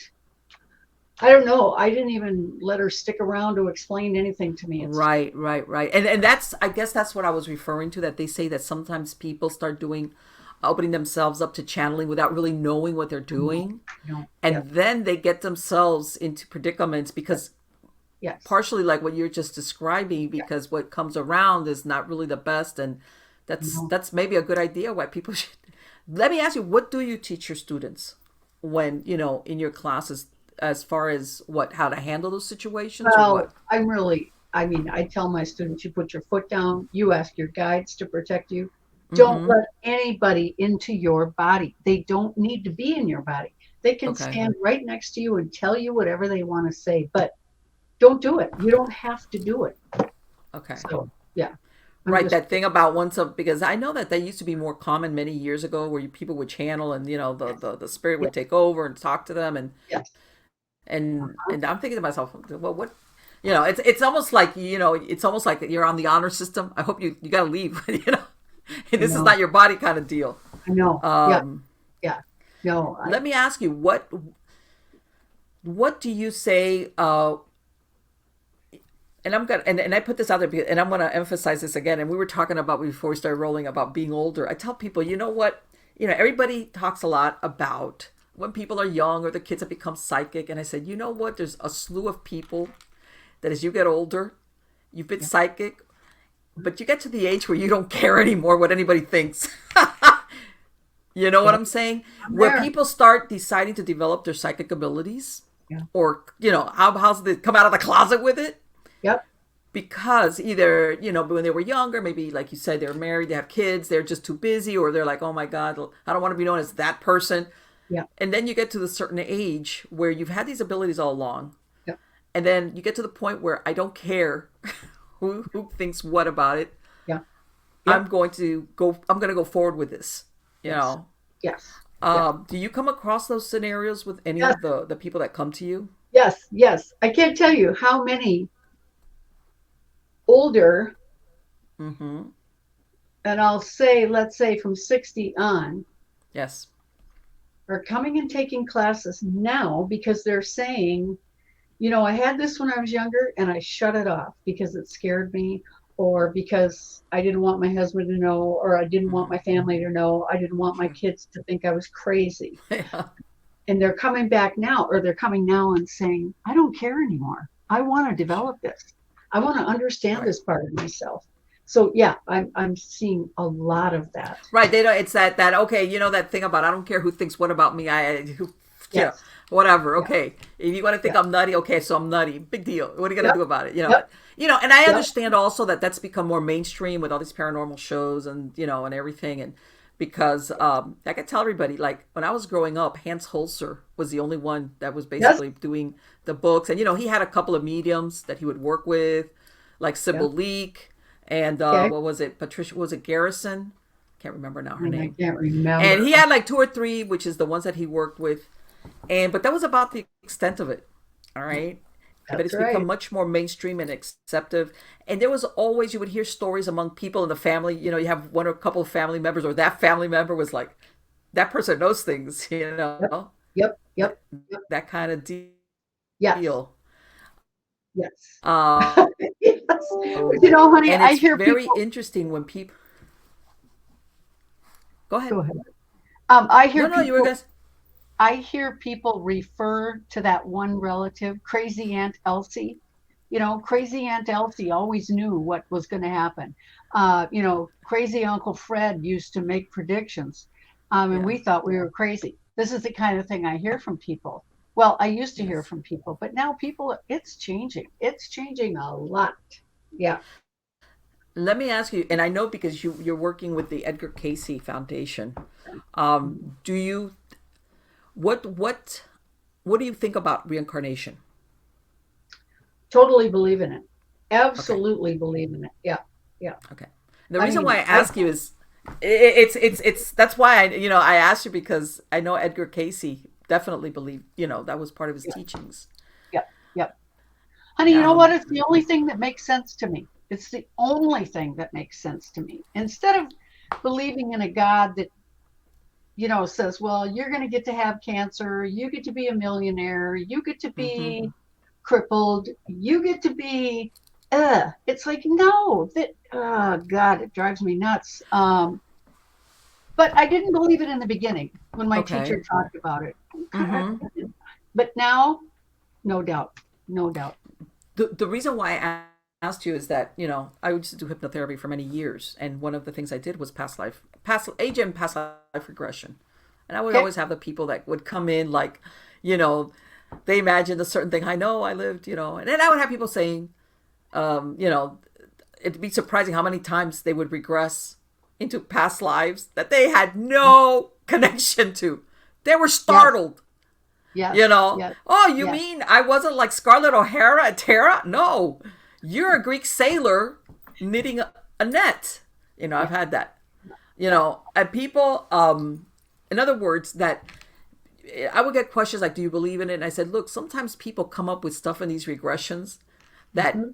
I don't know. I didn't even let her stick around to explain anything to me. It's Right, right, right. And that's I guess that's what I was referring to, that they say that sometimes people start doing opening themselves up to channeling without really knowing what they're no, doing. no, yes, And then they get themselves into predicaments because yes, partially like what you're just describing, yeah, because what comes around is not really the best, and no. that's maybe a good idea why people should. Let me ask you, what do you teach your students when, in your classes, as far as what how to handle those situations or what? Well, I mean, I tell my students, you put your foot down, you ask your guides to protect you. Don't Mm-hmm. let anybody into your body. They don't need to be in your body. They can Okay. stand right next to you and tell you whatever they want to say, but don't do it. You don't have to do it. Okay. So, yeah, I'm Right, just, that thing about once a because I know that that used to be more common many years ago, where people would channel and yes, the spirit yes, would take over and talk to them, yes. and I'm thinking to myself, well, what, it's almost like it's almost like you're on the honor system. I hope you got to leave, I this is know. not your body kind of deal. I know. Yeah, Um, yeah. No, Let me ask you, what do you say? And I'm gonna and I put this out there because, and I'm gonna emphasize this again. And we were talking about before we started rolling about being older. I tell people, you know what? Everybody talks a lot about when people are young or the kids have become psychic. And I said, you know what? There's a slew of people that as you get older, you've been yeah, psychic, but you get to the age where you don't care anymore what anybody thinks. You know what yeah. I'm saying? I'm Where there. people start deciding to develop their psychic abilities, Yeah. or how's they come out of the closet with it, Yep. because either when they were younger, maybe like you said, they're married, they have kids, they're just too busy, or they're like, oh my god, I don't want to be known as that person. Yep. And then you get to the certain age where you've had these abilities all along, Yep. and then you get to the point where I don't care who thinks what about it. Yeah. Yep. I'm going to go forward with this. you Yes. know Yes. Yeah. do you come across those scenarios with any Yes. of the people that come to you? Yes. Yes. I can't tell you how many older, Mm-hmm. and I'll say, let's say from 60 on, Yes. are coming and taking classes now because they're saying, I had this when I was younger and I shut it off because it scared me, or because I didn't want my husband to know, or I didn't want Mm-hmm. my family to know, I didn't want my Sure. kids to think I was crazy. Yeah. And they're coming back now, or they're coming now and saying, I don't care anymore. I want to develop this. I want to understand Right. this part of myself. So yeah, I'm seeing a lot of that. Right. They don't. It's that. Okay. That thing about I don't care who thinks what about me. Who, you know, Yes. whatever. Yeah. Okay. If you want to think Yeah. I'm nutty, okay, so I'm nutty. Big deal. What are you gonna Yep. do about it? Yep. And I Yep. understand also that that's become more mainstream with all these paranormal shows and and everything, and because I can tell everybody, like when I was growing up, Hans Holzer was the only one that was Yes. basically doing the books, and he had a couple of mediums that he would work with, like Yeah. Sybil Leek and Okay. what was it, Patricia? Was it Garrison? Can't remember now her And I name. can't And remember. he had like two or three, which is the ones that he worked with, but that was about the extent of it. All right. But That's it's become right. much more mainstream and acceptive. And there was always, you would hear stories among people in the family. You have one or a couple of family members, or that family member was like, that person knows things, Yep. Yep. that, Yep. Yep. that kind of Yes. deal. Yes. Um, Yes. But honey, and I it's hear very people. interesting when people go ahead. Go ahead. I No, hear no, you were people. guys. I hear people refer to that one relative, Crazy Aunt Elsie. Crazy Aunt Elsie always knew what was going to happen. Crazy Uncle Fred used to make predictions, and Yeah. we thought we were crazy. This is the kind of thing I hear from people. Well, I used to hear Yes. from people, but now people, it's changing. It's changing a lot. Yeah. Let me ask you, and I know because you're working with the Edgar Cayce Foundation. Do you what what do you think about reincarnation? Totally believe in it. Okay. Absolutely believe in it. Yeah. Yeah. Okay. The I reason why mean, I I, ask you is it's that's why I asked you, because I know Edgar Cayce definitely believed, that was part of his yeah, teachings. yeah, yeah. Honey, you know what? Um, It's the only thing that makes sense to me. It's the only thing that makes sense to me. Instead of believing in a God that, says, well, you're going to get to have cancer, you get to be a millionaire, you get to mhm. be crippled, you get to be, it's like, no, that, oh, God, it drives me nuts. But I didn't believe it in the beginning when my Okay. teacher talked about it. Mhm. But now, no doubt, no doubt. The reason why I asked you is that I used to do hypnotherapy for many years, and one of the things I did was past age and past life regression, and I would Okay. always have the people that would come in like, you know, they imagined a certain thing. I know I lived, and then I would have people saying, um, you know, it'd be surprising how many times they would regress into past lives that they had no connection to. They were Yes. startled. Yes. You know, Yes. oh, you Yes. mean I wasn't like Scarlett O'Hara at Terra? No, you're a Greek sailor knitting a net. You know, I've Yeah. had that. You Yeah. know, and people, in other words, that I would get questions like, "Do you believe in it?" And I said, "Look, sometimes people come up with stuff in these regressions that Hmm.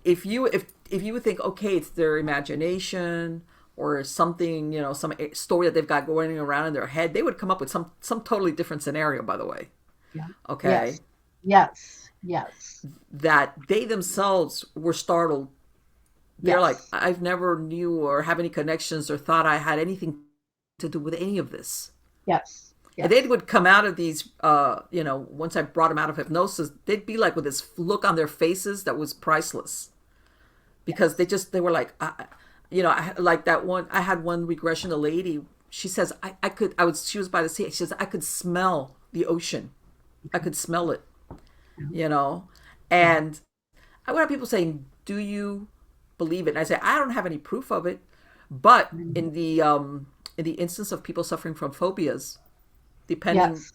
if you would think, okay, it's their imagination or something, you know, some story that they've got going around in their head, they would come up with some totally different scenario. By the way, Yeah. okay, Yes. Yes. Yes. that they themselves were startled. They're like, Yes. I've never knew or have any connections or thought I had anything to do with any of this. Yes. And they Yes. would come out of these, you know, once I brought them out of hypnosis, they'd be like with this look on their faces that was priceless because Yes. they were like, you know, like that one, I had one regression, a lady, she says, she was by the sea. She says, I could smell the ocean. I could smell it, Yeah. you know? Yeah. And I would have people saying, do you believe it? And I say, I don't have any proof of it. But Mhm. in the instance of people suffering from phobias, depending Yes.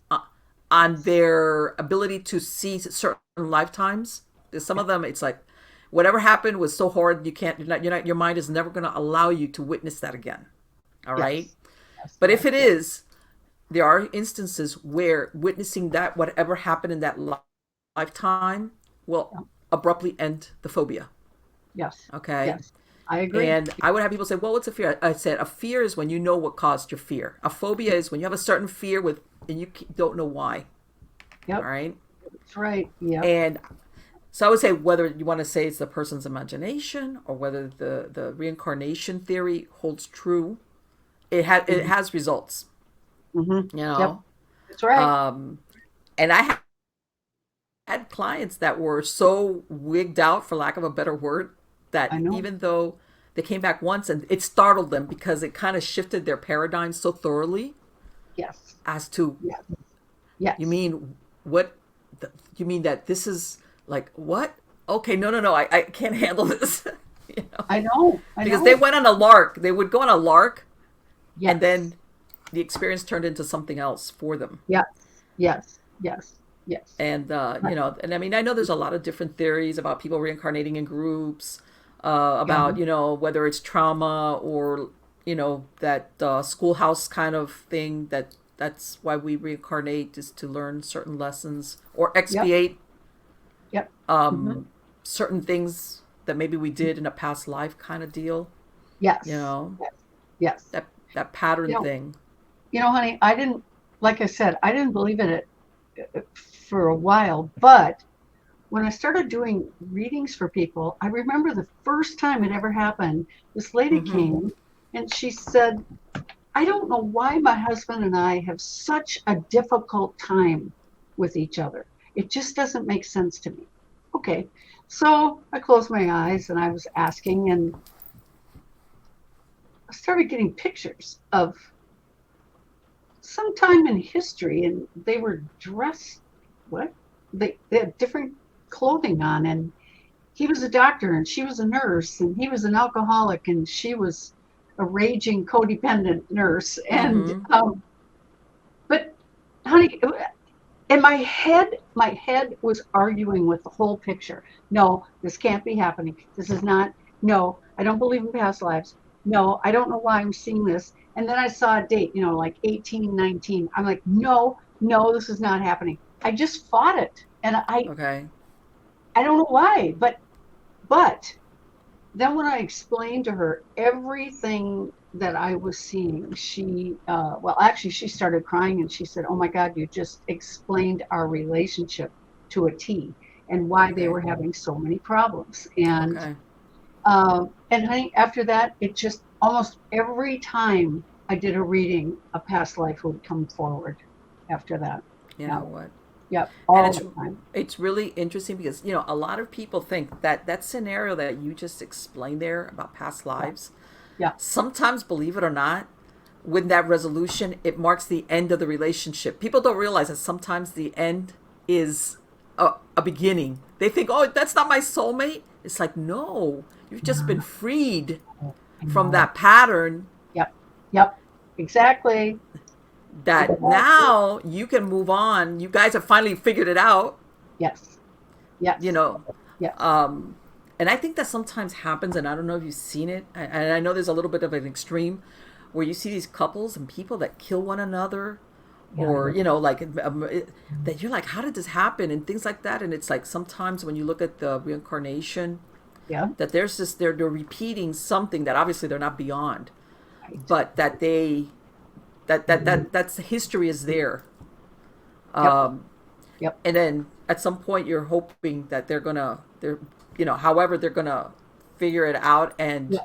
on their ability to see certain lifetimes. There's some Yeah. of them, it's like whatever happened was so horrid you can't. Your mind is never going to allow you to witness that again. All right. Yes. Yes. But if Yes. it Yes. is, there are instances where witnessing that whatever happened in that lifetime will Yeah. abruptly end the phobia. Yes. Okay. Yes. I agree. And I would have people say, well, what's a fear? I said, a fear is when you know what caused your fear. A phobia is when you have a certain fear and you don't know why. All Yep. right. That's right. Yep. And so I would say whether you want to say it's the person's imagination or whether the reincarnation theory holds true, it Hmm. has results, Hmm. you Yep. know. That's right. And I had clients that were so wigged out, for lack of a better word, I that know. even though they came back once and it startled them because it kind of shifted their paradigm so thoroughly Yes. as to, Yes. you Yes. mean what? You mean that this is like what? Okay, no, I can't handle this. You know, I know. I because they know. went on a lark. They would go on a lark, and Yes. then the experience turned into something else for them. Yes. Yes. Yes. Yes. And you Right. know, and I mean, I know there's a lot of different theories about people reincarnating in groups, Yeah. about, you know, whether it's trauma or, you know, that schoolhouse kind of thing, that's why we reincarnate, is to learn certain lessons or Yep. expiate Yep. Hmm. certain things that maybe we did in a past life kind of deal, you Yes. know, Yes. Yes. that You pattern know, thing. honey, I didn't, like I said, I didn't believe in it for a while, but when I started doing readings for people, I remember the first time it ever happened, this lady Mm-hmm. came and she said, I don't know why my husband and I have such a difficult time with each other. It just doesn't make sense to me. Okay. So I closed my eyes and I was asking, and I started getting pictures of some time in history, and they were dressed, what? They had different clothing on, and he was a doctor and she was a nurse, and he was an alcoholic and she was a raging codependent nurse. And Mm-hmm. but honey, in my head was arguing with the whole picture. No, this can't be happening. This is not. No, I don't believe in past lives. No, I don't know why I'm seeing this. And then I saw a date, like 1819. I'm like, no, no, this is not happening. I just fought it, and I Okay. I don't know why, but then when I explained to her everything that I was seeing, well, actually, she started crying and she said, "Oh my God, you just explained our relationship to a T and why they Okay. were having so many problems." Okay. And honey, after that, it just almost every time I did a reading, a past life would come forward after that. You Yeah, know what? yeah, And all the time. it's really interesting because, you know, a lot of people think that that scenario that you just explained there about past Yeah, lives, yeah, sometimes, believe it or not, with that resolution, it marks the end of the relationship. People don't realize that sometimes the end is a beginning. They think, oh, that's not my soulmate. It's like, no, you've just been yeah. freed I from know. that pattern, Yep. Exactly. That Exactly. now you can move on. You guys have finally figured it out, Yes. you Yes. know. Yes. Um, and I think that sometimes happens, and I don't know if you've seen it, and I know there's a little bit of an extreme where you see these couples and people that kill one another, Yeah. or, like that you're like, how did this happen? And things like that. And it's like sometimes when you look at the reincarnation, Yeah. that there's this, they're repeating something that obviously they're not beyond, Right. but that they, that's history is there. Yep. Um, Yep. and then at some point you're hoping that they're however they're gonna figure it out. Yeah. And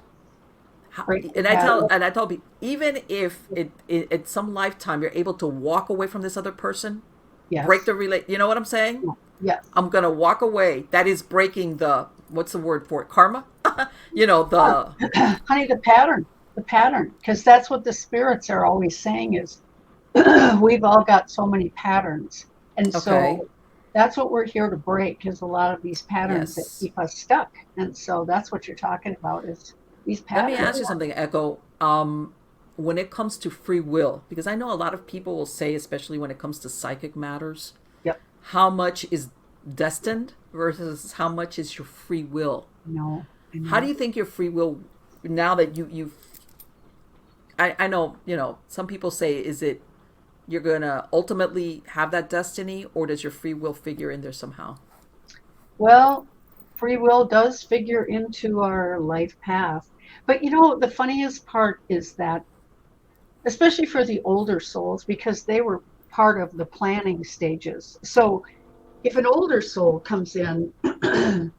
Break the and pattern. I told people, even if it at some lifetime you're able to walk away from this other person, break Yes. the relate, you know what I'm saying? Yes. I'm gonna walk away. That is breaking the, what's the word for it, karma. The Honey, the pattern, because that's what the spirits are always saying is we've all got so many patterns. And okay, so that's what we're here to break is a lot of these patterns that yes. keep us stuck. And so that's what you're talking about is these Let me patterns. ask you something, Echo. When it comes to free will, because I know a lot of people will say, especially when it comes to psychic matters, Yep. how much is destined versus how much is your free will. I know. I How do know. you think your free will, now that you've, I know, some people say, is it you're going to ultimately have that destiny, or does your free will figure in there somehow? Well, free will does figure into our life path. But the funniest part is that, especially for the older souls, because they were part of the planning stages. So if an older soul comes in and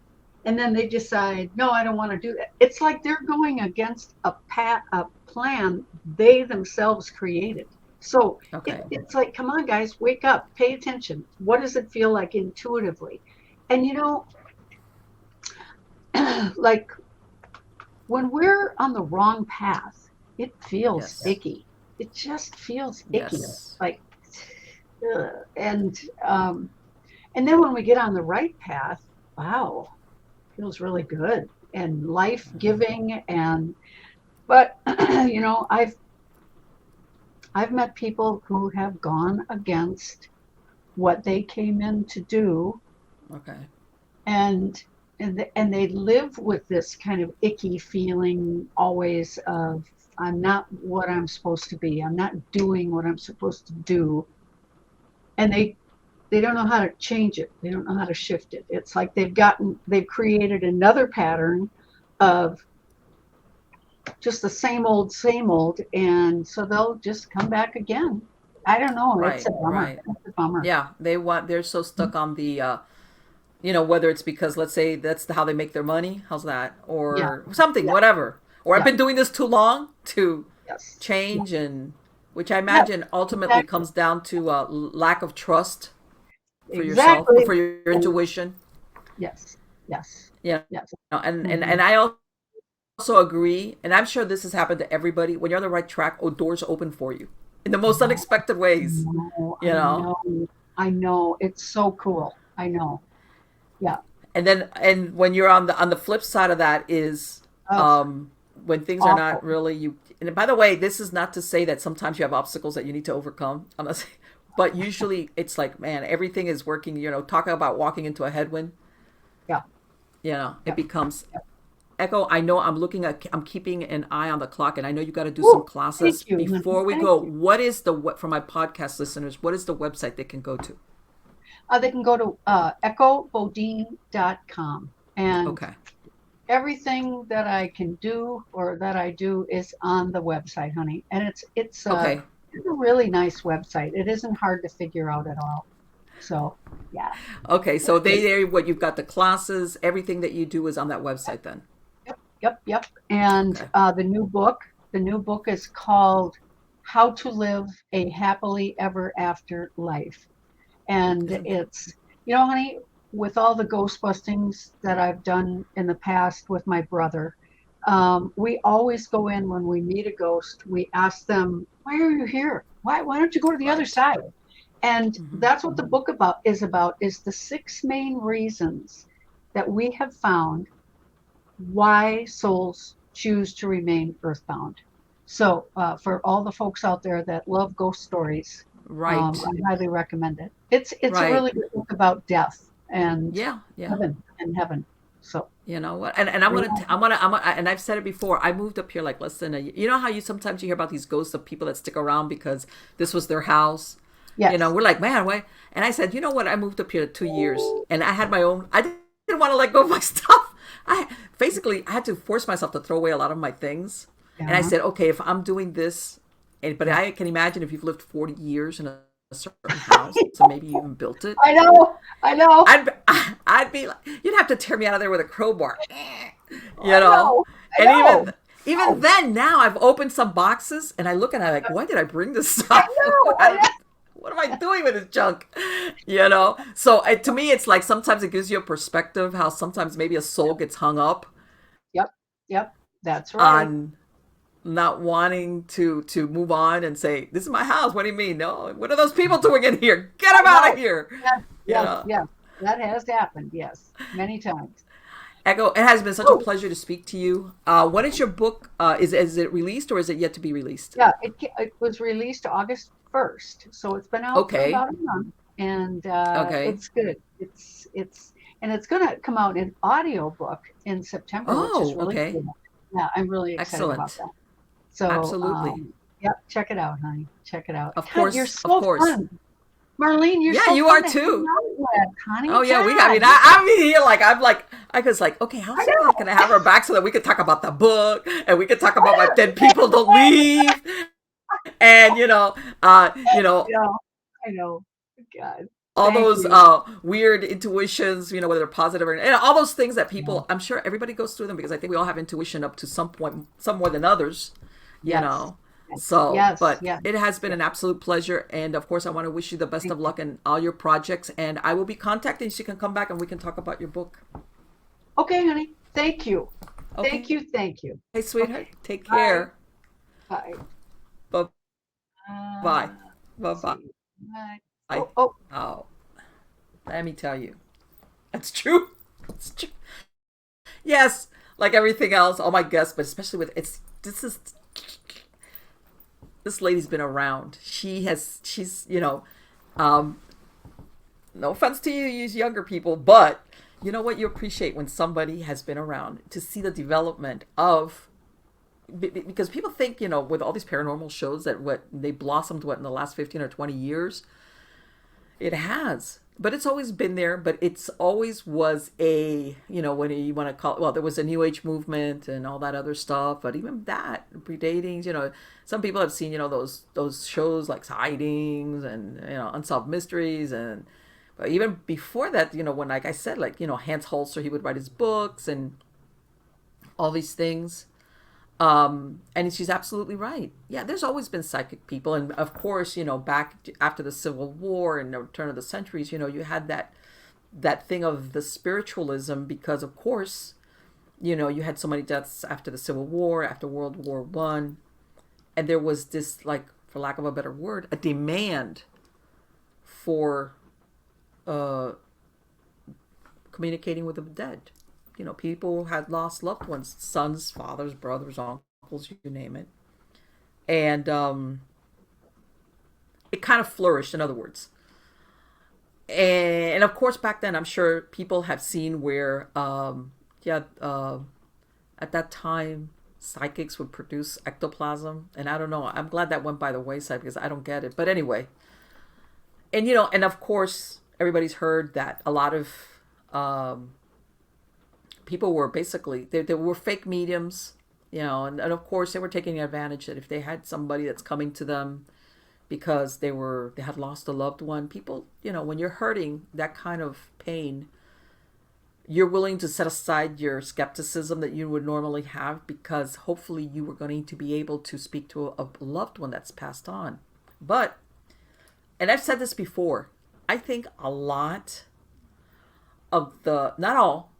then they decide, no, I don't want to do that, it's like they're going against a plan they themselves created. So Okay. it's like, come on, guys, wake up, pay attention. What does it feel like intuitively? And like when we're on the wrong path, it feels Yes. icky. It just feels icky. Yes. Like, ugh. And then when we get on the right path, wow, feels really good and life giving. And but I've met people who have gone against what they came in to do, Okay. and and they live with this kind of icky feeling always of I'm not what I'm supposed to be. I'm not doing what I'm supposed to do, and they don't know how to change it. They don't know how to shift it. It's like they've created another pattern of just the same old, and so they'll just come back again. I don't know. It's Right. a bummer. Right. It's a bummer. Yeah. They're so stuck on the, whether it's because, let's say, that's how they make their money. How's that? Yeah. Or something, Yeah. whatever. Or I've Yeah. been doing this too long to Yes. Yeah. change, and which I Yeah. imagine ultimately Exactly. comes down to lack of trust for yourself, Exactly. for your And intuition. yes. Yes. Yeah. Yes. And Hmm. I also agree, and I'm sure this has happened to everybody. When you're on the right track, doors open for you in the I most know. unexpected I ways. know. You I know, know. I know. It's so cool. I know. Yeah. and when you're on the flip side of that is, Oh, um, when things are not awful. really you. And by the way, this is not to say that sometimes you have obstacles that you need to overcome. I'm not saying, but usually it's like, man, everything is working. Talking about walking into a headwind. Yeah. It Yeah. becomes Echo. I know I'm keeping an eye on the clock, and I know you got to do some Oh, thank classes you, honey. before we Thank go. you. What is for my podcast listeners? What is the website they can go to? They can go to echobodine.com, and Okay. everything that I can do or that I do is on the website, honey. And Okay. it's a really nice website. It isn't hard to figure out at all. So yeah. Okay. So what you've got, the classes, everything that you do is on that website then. Yep, yep, yep. And Okay. the new book is called How to Live a Happily Ever After Life. And Isn't it's, honey, with all the ghost bustings that I've done in the past with my brother, we always go in when we meet a ghost. We ask them, "Why are you here? Why don't you go to the other right? side?" And Mm-hmm. that's what the book is the six main reasons that we have found why souls choose to remain earthbound. So for all the folks out there that love ghost stories, Right. I highly recommend it. It's a Right. really good book about death and Yeah. Yeah. heaven. So You know what? And I'm yeah. gonna, and I've said it before. I moved up here like less than a. You know how you sometimes you hear about these ghosts of people that stick around because this was their house. You know, Yes. we're like, man, why? And I said, you know what? I moved up here 2 years, and I had my own. I didn't want to let go of my stuff. I had to force myself to throw away a lot of my things. And I Yeah. said, okay, if I'm doing this, but I can imagine if you've lived 40 years in a certain house, so maybe you even built it. I know. I know. I'd I'd be like, you'd have to tear me out of there with a crowbar, you I know. know. I And know. even Oh, then, now I've opened some boxes and I look and I'm like, why did I bring this I stuff? know. I know. What am I doing with this junk? You know. So to me, it's like sometimes it gives you a perspective how sometimes maybe a soul gets hung up Yep. Yep. That's right. on not wanting to move on and say, this is my house. What do you mean? No, what are those people doing in here? Get them I out of know. here. Yes. You Yes. know. Yes. That has happened. Yes. Many times. Echo, it has been such a Oh, pleasure to speak to you. When is your book? Is it released or is it yet to be released? yeah. It was released August 1st, so it's been out for Okay. about a month, and Okay. it's good. And it's going to come out in audiobook in September, which is Oh, really okay. cool. Yeah, I'm really excited about Excellent. that. So, Absolutely. yep, check it out, honey. Check it out. Of God, you're course. Of so course. fun. Marlene, you're Yeah, so you fun are to hang too. out with, Oh honey. yeah, we. I God, mean, I'm here like I was like, okay, I how's she know. gonna have her back so that we could talk about the book and we could talk I about my know. dead people don't leave and I know. I know. God, all thank those you. weird intuitions, whether they're positive or and all those things that Yeah. people. I'm sure everybody goes through them because I think we all have intuition up to some point, some more than others, you Yes. know. Yes. So, Yes. but Yes. it has been Yes. an absolute pleasure, and of course, I want to wish you the best Thank of you. luck in all your projects. And I will be contacting you so you can come back and we can talk about your book. Okay, honey. Thank you. Thank Okay, you. Thank you. sweetheart, Okay. take Bye. care. Bye. Bye bye. Bye Let's bye. see. Bye. I Oh, oh, oh, let me tell you, that's true. It's true. Yes, like everything else, all my guests, but especially with this lady's been around. She's um, no offense to you, you younger people, but you know what? You appreciate when somebody has been around to see the development of because people think with all these paranormal shows that what they blossomed in the last 15 or 20 years. It has, but it's always been there. But it's always was a when you want to call it, well, there was a New Age movement and all that other stuff. But even that predating, some people have seen those shows like Sightings and Unsolved Mysteries and. But even before that, when like I said, like Hans Holzer, he would write his books and all these things. And she's absolutely right. Yeah, there's always been psychic people, and of course, back after the Civil War and the turn of the centuries, you had that thing of the spiritualism because, of course, you had so many deaths after the Civil War, after World War I, and there was this, like, for lack of a better word, a demand for uh, communicating with the dead. People had lost loved ones, sons, fathers, brothers, uncles, you name it. And it kind of flourished, in other words. And of course, back then, I'm sure people have seen where, yeah, at that time, psychics would produce ectoplasm. And I don't know, I'm glad that went by the wayside because I don't get it. But anyway, and of course, everybody's heard that a lot of um, people were basically they were fake mediums, and of course they were taking advantage that if they had somebody that's coming to them because they had lost a loved one. People, when you're hurting that kind of pain, you're willing to set aside your skepticism that you would normally have because hopefully you were going to be able to speak to a loved one that's passed on. But, and I've said this before, I think a lot of the not all,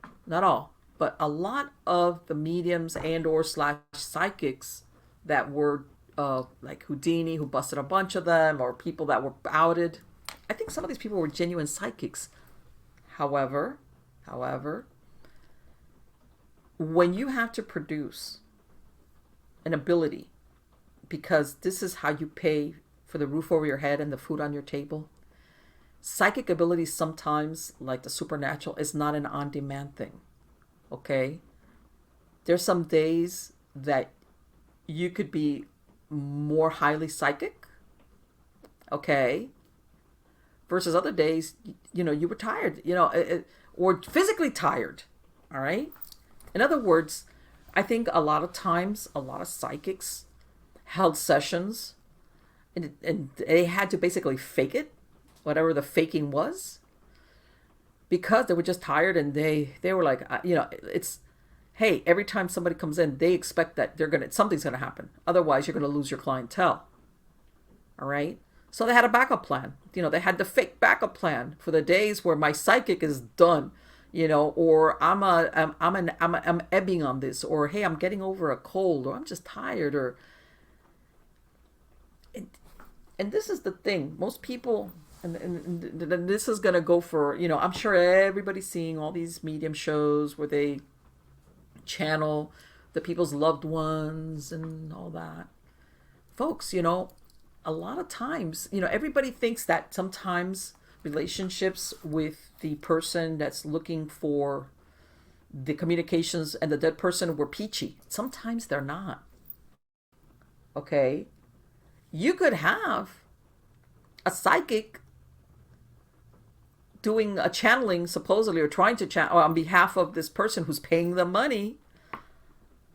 but a lot of the mediums and or slash psychics that were like Houdini, who busted a bunch of them, or people that were outed. I think some of these people were genuine psychics. However, when you have to produce an ability because this is how you pay for the roof over your head and the food on your table. Psychic ability sometimes, like the supernatural, is not an on-demand thing. Okay? There's some days that you could be more highly psychic, okay, versus other days, you were tired, or physically tired, all right? In other words, I think a lot of times, a lot of psychics held sessions and they had to basically fake it, whatever the faking was, because they were just tired and they were like, it's, hey, every time somebody comes in, they expect that something's gonna happen. Otherwise, you're gonna lose your clientele. All right. So they had a backup plan. They had the fake backup plan for the days where my psychic is done, or I'm ebbing on this, or hey, I'm getting over a cold, or I'm just tired, or. And this is the thing. Most people, and this is gonna go for, I'm sure everybody's seeing all these medium shows where they channel the people's loved ones and all that. Folks, a lot of times, everybody thinks that sometimes relationships with the person that's looking for the communications and the dead person were peachy. Sometimes they're not. Okay? You could have a psychic doing a channeling, supposedly, or trying to channel on behalf of this person who's paying them money.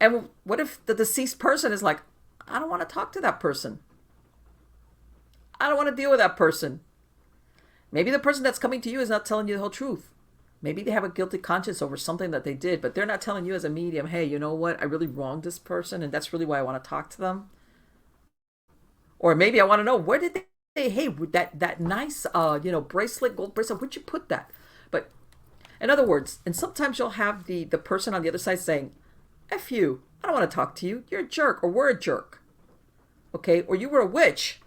And what if the deceased person is like, I don't want to talk to that person. I don't want to deal with that person. Maybe the person that's coming to you is not telling you the whole truth. Maybe they have a guilty conscience over something that they did, but they're not telling you as a medium, hey, you know what? I really wronged this person, and that's really why I want to talk to them. Or maybe I want to know, where did they, hey, that nice, bracelet, gold bracelet, where'd you put that? But in other words, and sometimes you'll have the person on the other side saying, F you, I don't want to talk to you. You're a jerk, or we're a jerk. Okay, or you were a witch.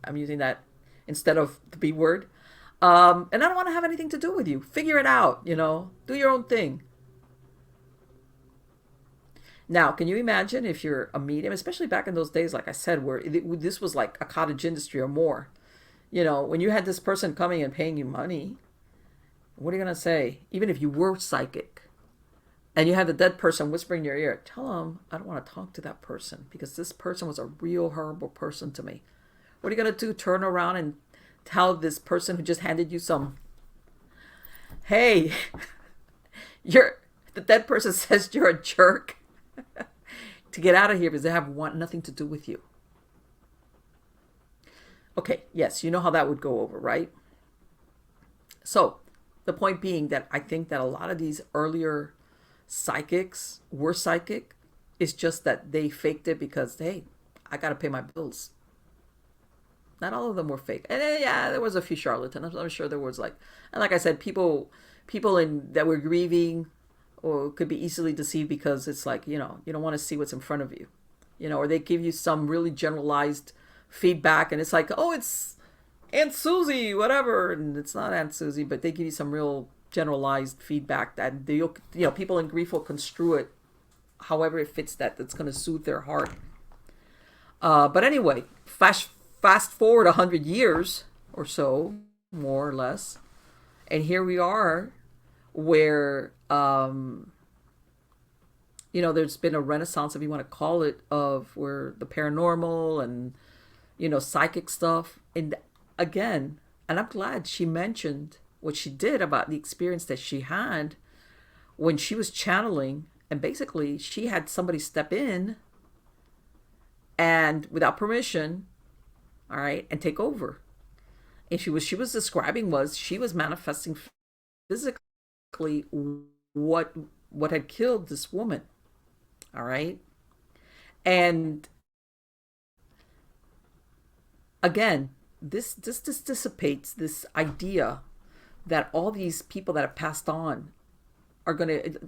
I'm using that instead of the B word. And I don't want to have anything to do with you. Figure it out, do your own thing. Now, can you imagine if you're a medium, especially back in those days, like I said, where this was like a cottage industry or more, when you had this person coming and paying you money, what are you going to say? Even if you were psychic and you had the dead person whispering in your ear, tell them, I don't want to talk to that person because this person was a real horrible person to me. What are you going to do? Turn around and tell this person who just handed you some, hey, the dead person says you're a jerk, to get out of here because they want nothing to do with you. Okay, yes, you know how that would go over, right? So the point being that I think that a lot of these earlier psychics were psychic. It's just that they faked it because, hey, I got to pay my bills. Not all of them were fake. And yeah, there was a few charlatans. I'm sure there was and like I said, people that were grieving or could be easily deceived because it's like, you don't want to see what's in front of you, or they give you some really generalized feedback and it's like, oh, it's Aunt Susie, whatever. And it's not Aunt Susie, but they give you some real generalized feedback that people in grief will construe it however it fits that's going to soothe their heart. But anyway, fast forward 100 years or so, more or less, and here we are where there's been a renaissance, if you want to call it, of where the paranormal and psychic stuff. And again, and I'm glad she mentioned what she did about the experience that she had when she was channeling, and basically she had somebody step in and without permission, all right, and take over. And she was describing was she was manifesting physically what had killed this woman. All right. And again, this dissipates this idea that all these people that have passed on are going to,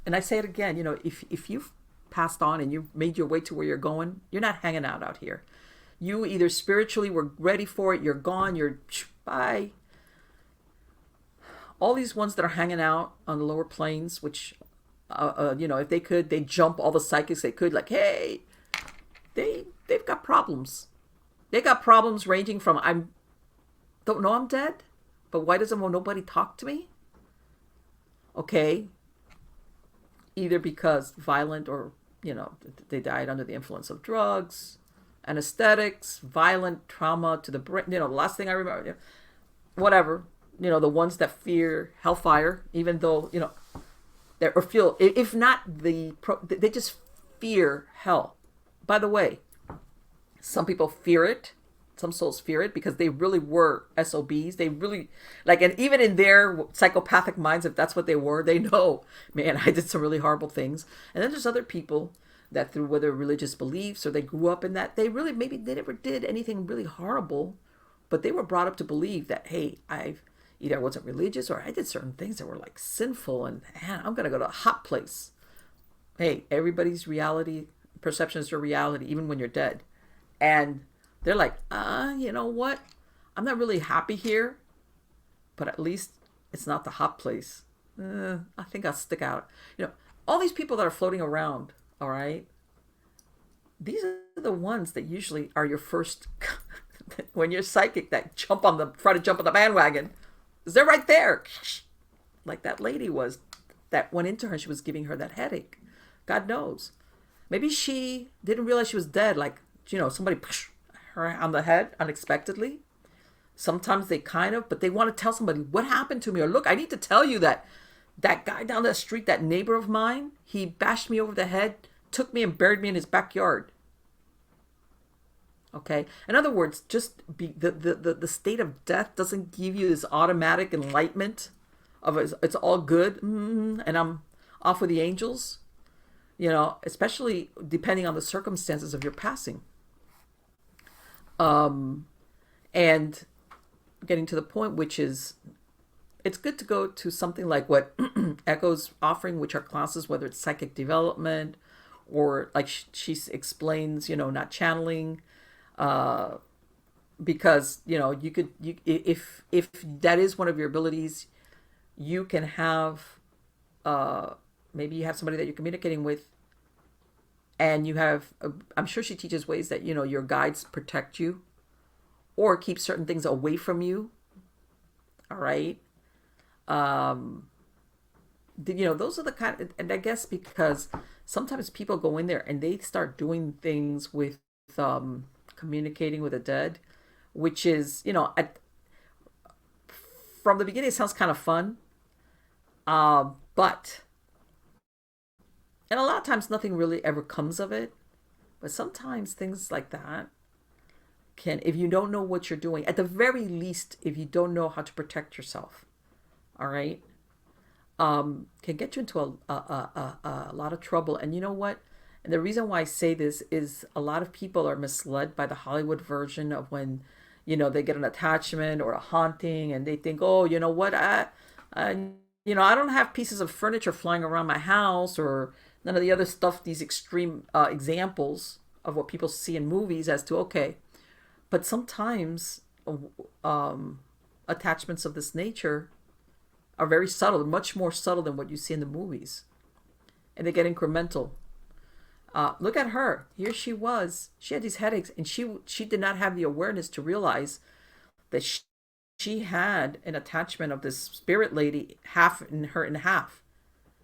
and I say it again, if you've passed on and you've made your way to where you're going, you're not hanging out here. You either spiritually were ready for it, you're gone, you're bye. All these ones that are hanging out on the lower planes, which, if they could, they'd jump all the psychics they could, like, hey, they they've got problems. They got problems ranging from I don't know I'm dead, but why doesn't nobody talk to me? Okay, either because violent or they died under the influence of drugs, anesthetics, violent trauma to the brain. The last thing I remember, whatever. The ones that fear hellfire, even though they or feel if not they just fear hell. By the way, some people fear it. Some souls fear it because they really were SOBs. They really and even in their psychopathic minds, if that's what they were, they know, man, I did some really horrible things. And then there's other people that through whether religious beliefs or they grew up in that, they really maybe they never did anything really horrible, but they were brought up to believe that, hey, I wasn't religious or I did certain things that were like sinful and man, I'm gonna go to a hot place. Hey, everybody's reality perception is your reality, even when you're dead. And they're like, you know what? I'm not really happy here, but at least it's not the hot place. I think I'll stick out. All these people that are floating around, all right? These are the ones that usually are your first, when you're psychic, that try to jump on the bandwagon. Because they're right there. Like that lady was, that went into her and she was giving her that headache. God knows. Maybe she didn't realize she was dead. Like, somebody pushed her on the head unexpectedly. Sometimes they but they want to tell somebody what happened to me. Or look, I need to tell you that guy down the street, that neighbor of mine, he bashed me over the head, took me and buried me in his backyard. Okay. In other words, just the state of death doesn't give you this automatic enlightenment of it's all good and I'm off with the angels. Especially depending on the circumstances of your passing. And getting to the point, which is, it's good to go to something like what Echo's offering, which are classes, whether it's psychic development or like she explains, not channeling, because if that is one of your abilities, you can have maybe you have somebody that you're communicating with, and you have I'm sure she teaches ways that your guides protect you or keep certain things away from you. All right. Those are the kind of, and I guess because sometimes people go in there and they start doing things with communicating with the dead, which is from the beginning it sounds kind of fun, but and a lot of times nothing really ever comes of it. But sometimes things like that can, if you don't know what you're doing, at the very least, if you don't know how to protect yourself, all right, can get you into a lot of trouble. And you know what? And the reason why I say this is a lot of people are misled by the Hollywood version of when, they get an attachment or a haunting and they think, oh, you know what? I don't have pieces of furniture flying around my house or none of the other stuff, these extreme examples of what people see in movies as to, okay. But sometimes attachments of this nature are very subtle, much more subtle than what you see in the movies. And they get incremental. Look at her. Here she was. She had these headaches, and she did not have the awareness to realize that she had an attachment of this spirit lady, half in her and half.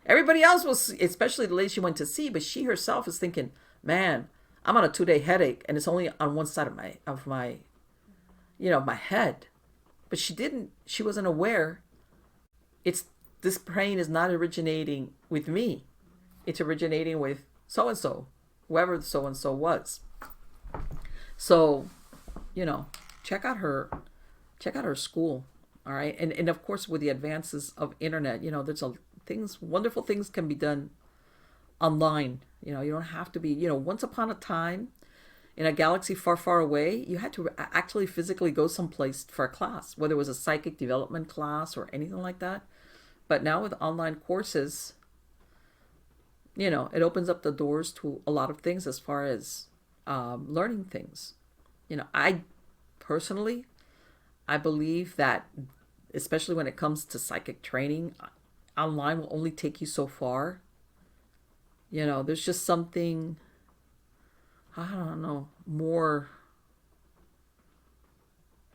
Everybody else was, especially the lady she went to see, but she herself is thinking, man, I'm on a 2-day headache, and it's only on one side of my head. But she wasn't aware. This pain is not originating with me. It's originating with so-and-so, whoever so-and-so was. So, check out her school. All right. And of course, with the advances of internet, there's wonderful things can be done online. You don't have to be, once upon a time in a galaxy far, far away, you had to actually physically go someplace for a class, whether it was a psychic development class or anything like that. But now with online courses, it opens up the doors to a lot of things as far as learning things. I personally, I believe that, especially when it comes to psychic training, online will only take you so far. There's just something, I don't know, more,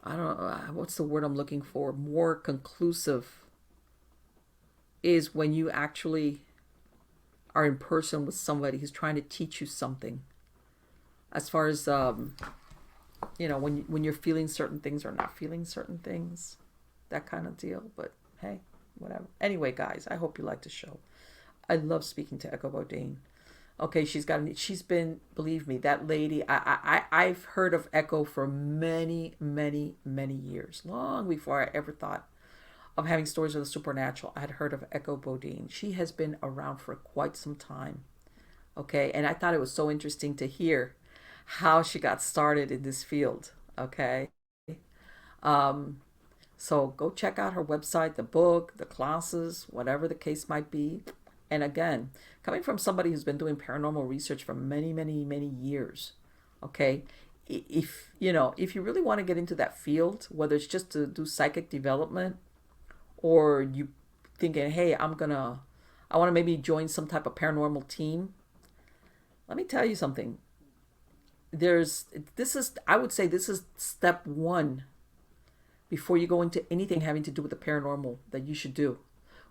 I don't know, what's the word I'm looking for? More conclusive is when you actually are in person with somebody who's trying to teach you something. As far as, when you're feeling certain things or not feeling certain things, that kind of deal. But hey, whatever. Anyway, guys, I hope you like the show. I love speaking to Echo Bodine. Okay, she's been, believe me, that lady, I've heard of Echo for many, many, many years, long before I ever thought of having stories of the supernatural. I had heard of Echo Bodine. She has been around for quite some time. Okay, and I thought it was so interesting to hear how she got started in this field. Okay, um, so go check out her website, the book, the classes, whatever the case might be. And again, coming from somebody who's been doing paranormal research for many, many, many years, okay, if you really want to get into that field, whether it's just to do psychic development or you thinking, hey, I want to maybe join some type of paranormal team. Let me tell you something. I would say this is step one before you go into anything having to do with the paranormal that you should do,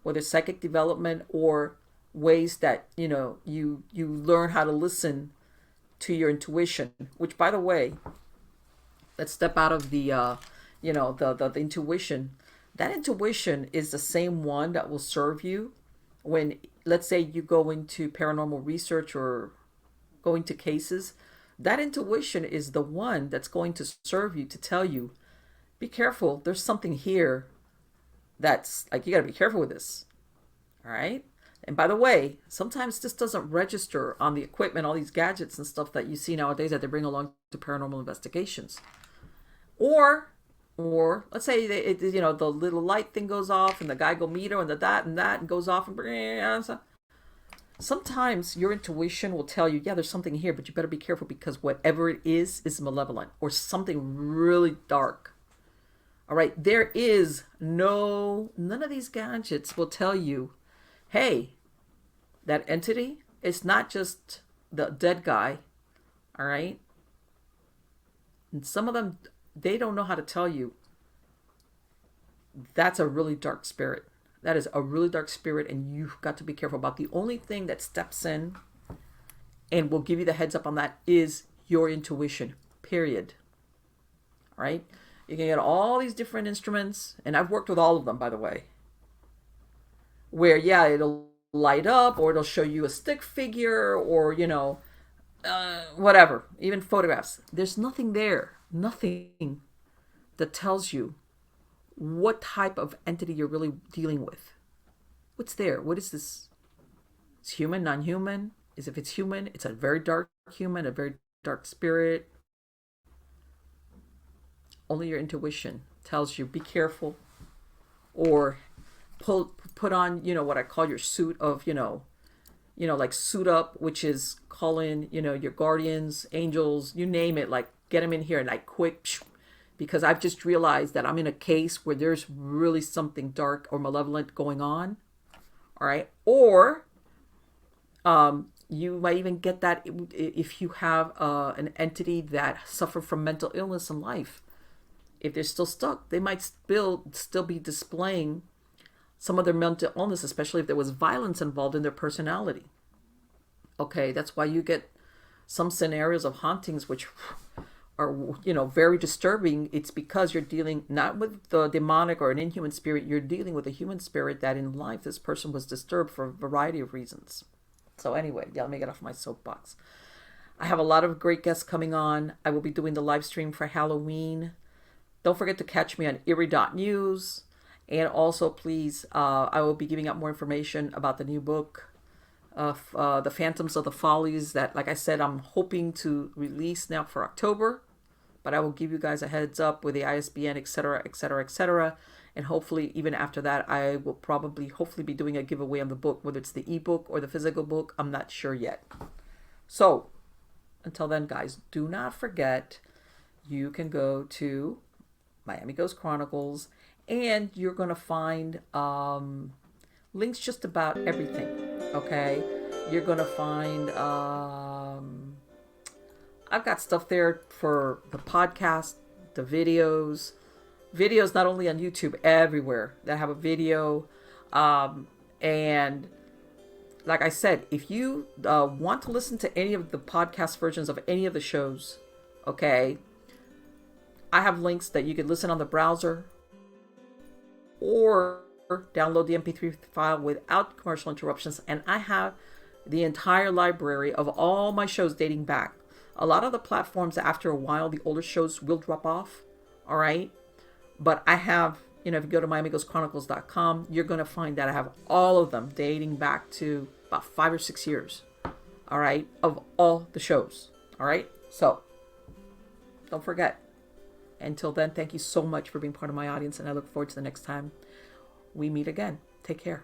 whether it's psychic development or ways that you learn how to listen to your intuition. Which, by the way, let's step out of the intuition. That intuition is the same one that will serve you when, let's say, you go into paranormal research or go into cases. That intuition is the one that's going to serve you to tell you, be careful, there's something here that's like, you got to be careful with this. All right. And by the way, sometimes this doesn't register on the equipment, all these gadgets and stuff that you see nowadays that they bring along to paranormal investigations. Or let's say the little light thing goes off and the guy go meet her and the that and goes off and sometimes your intuition will tell you, yeah, there's something here, but you better be careful because whatever it is malevolent or something really dark. All right, none of these gadgets will tell you, hey, that entity is not just the dead guy. All right. And some of them, they don't know how to tell you that's a really dark spirit. That is a really dark spirit, and you've got to be careful about. The only thing that steps in and will give you the heads up on that is your intuition, period. All right? You can get all these different instruments, and I've worked with all of them, by the way, where, yeah, it'll light up, or it'll show you a stick figure, or, whatever, even photographs. There's nothing there, nothing that tells you what type of entity you're really dealing with. What's there? What is this? It's human, non-human? If it's human, it's a very dark human, a very dark spirit. Only your intuition tells you, be careful. Or put on, what I call your suit of, like suit up, which is call in, your guardians, angels, you name it, like get them in here and like quick, because I've just realized that I'm in a case where there's really something dark or malevolent going on. All right. Or you might even get that if you have an entity that suffered from mental illness in life. If they're still stuck, they might still be displaying some of their mental illness, especially if there was violence involved in their personality. Okay, that's why you get some scenarios of hauntings which are, very disturbing. It's because you're dealing not with the demonic or an inhuman spirit, you're dealing with a human spirit that in life this person was disturbed for a variety of reasons. So anyway, yeah, let me get off my soapbox. I have a lot of great guests coming on. I will be doing the live stream for Halloween. Don't forget to catch me on eerie.news. And also, please, I will be giving out more information about the new book of The Phantoms of the Follies that, like I said, I'm hoping to release now for October. But I will give you guys a heads up with the ISBN, etc., etc., etc. And hopefully, even after that, I will hopefully be doing a giveaway on the book, whether it's the ebook or the physical book. I'm not sure yet. So, until then, guys, do not forget, you can go to Miami Ghost Chronicles, and you're going to find links just about everything, okay? You're going to find, I've got stuff there for the podcast, the videos not only on YouTube, everywhere that have a video. And like I said, if you want to listen to any of the podcast versions of any of the shows, okay, I have links that you can listen on the browser or download the MP3 file without commercial interruptions. And I have the entire library of all my shows dating back. A lot of the platforms, after a while, the older shows will drop off. All right. But I have, if you go to MiamiGhostChronicles.com, you're going to find that I have all of them dating back to about 5 or 6 years. All right. Of all the shows. All right. So don't forget. Until then, thank you so much for being part of my audience. And I look forward to the next time we meet again. Take care.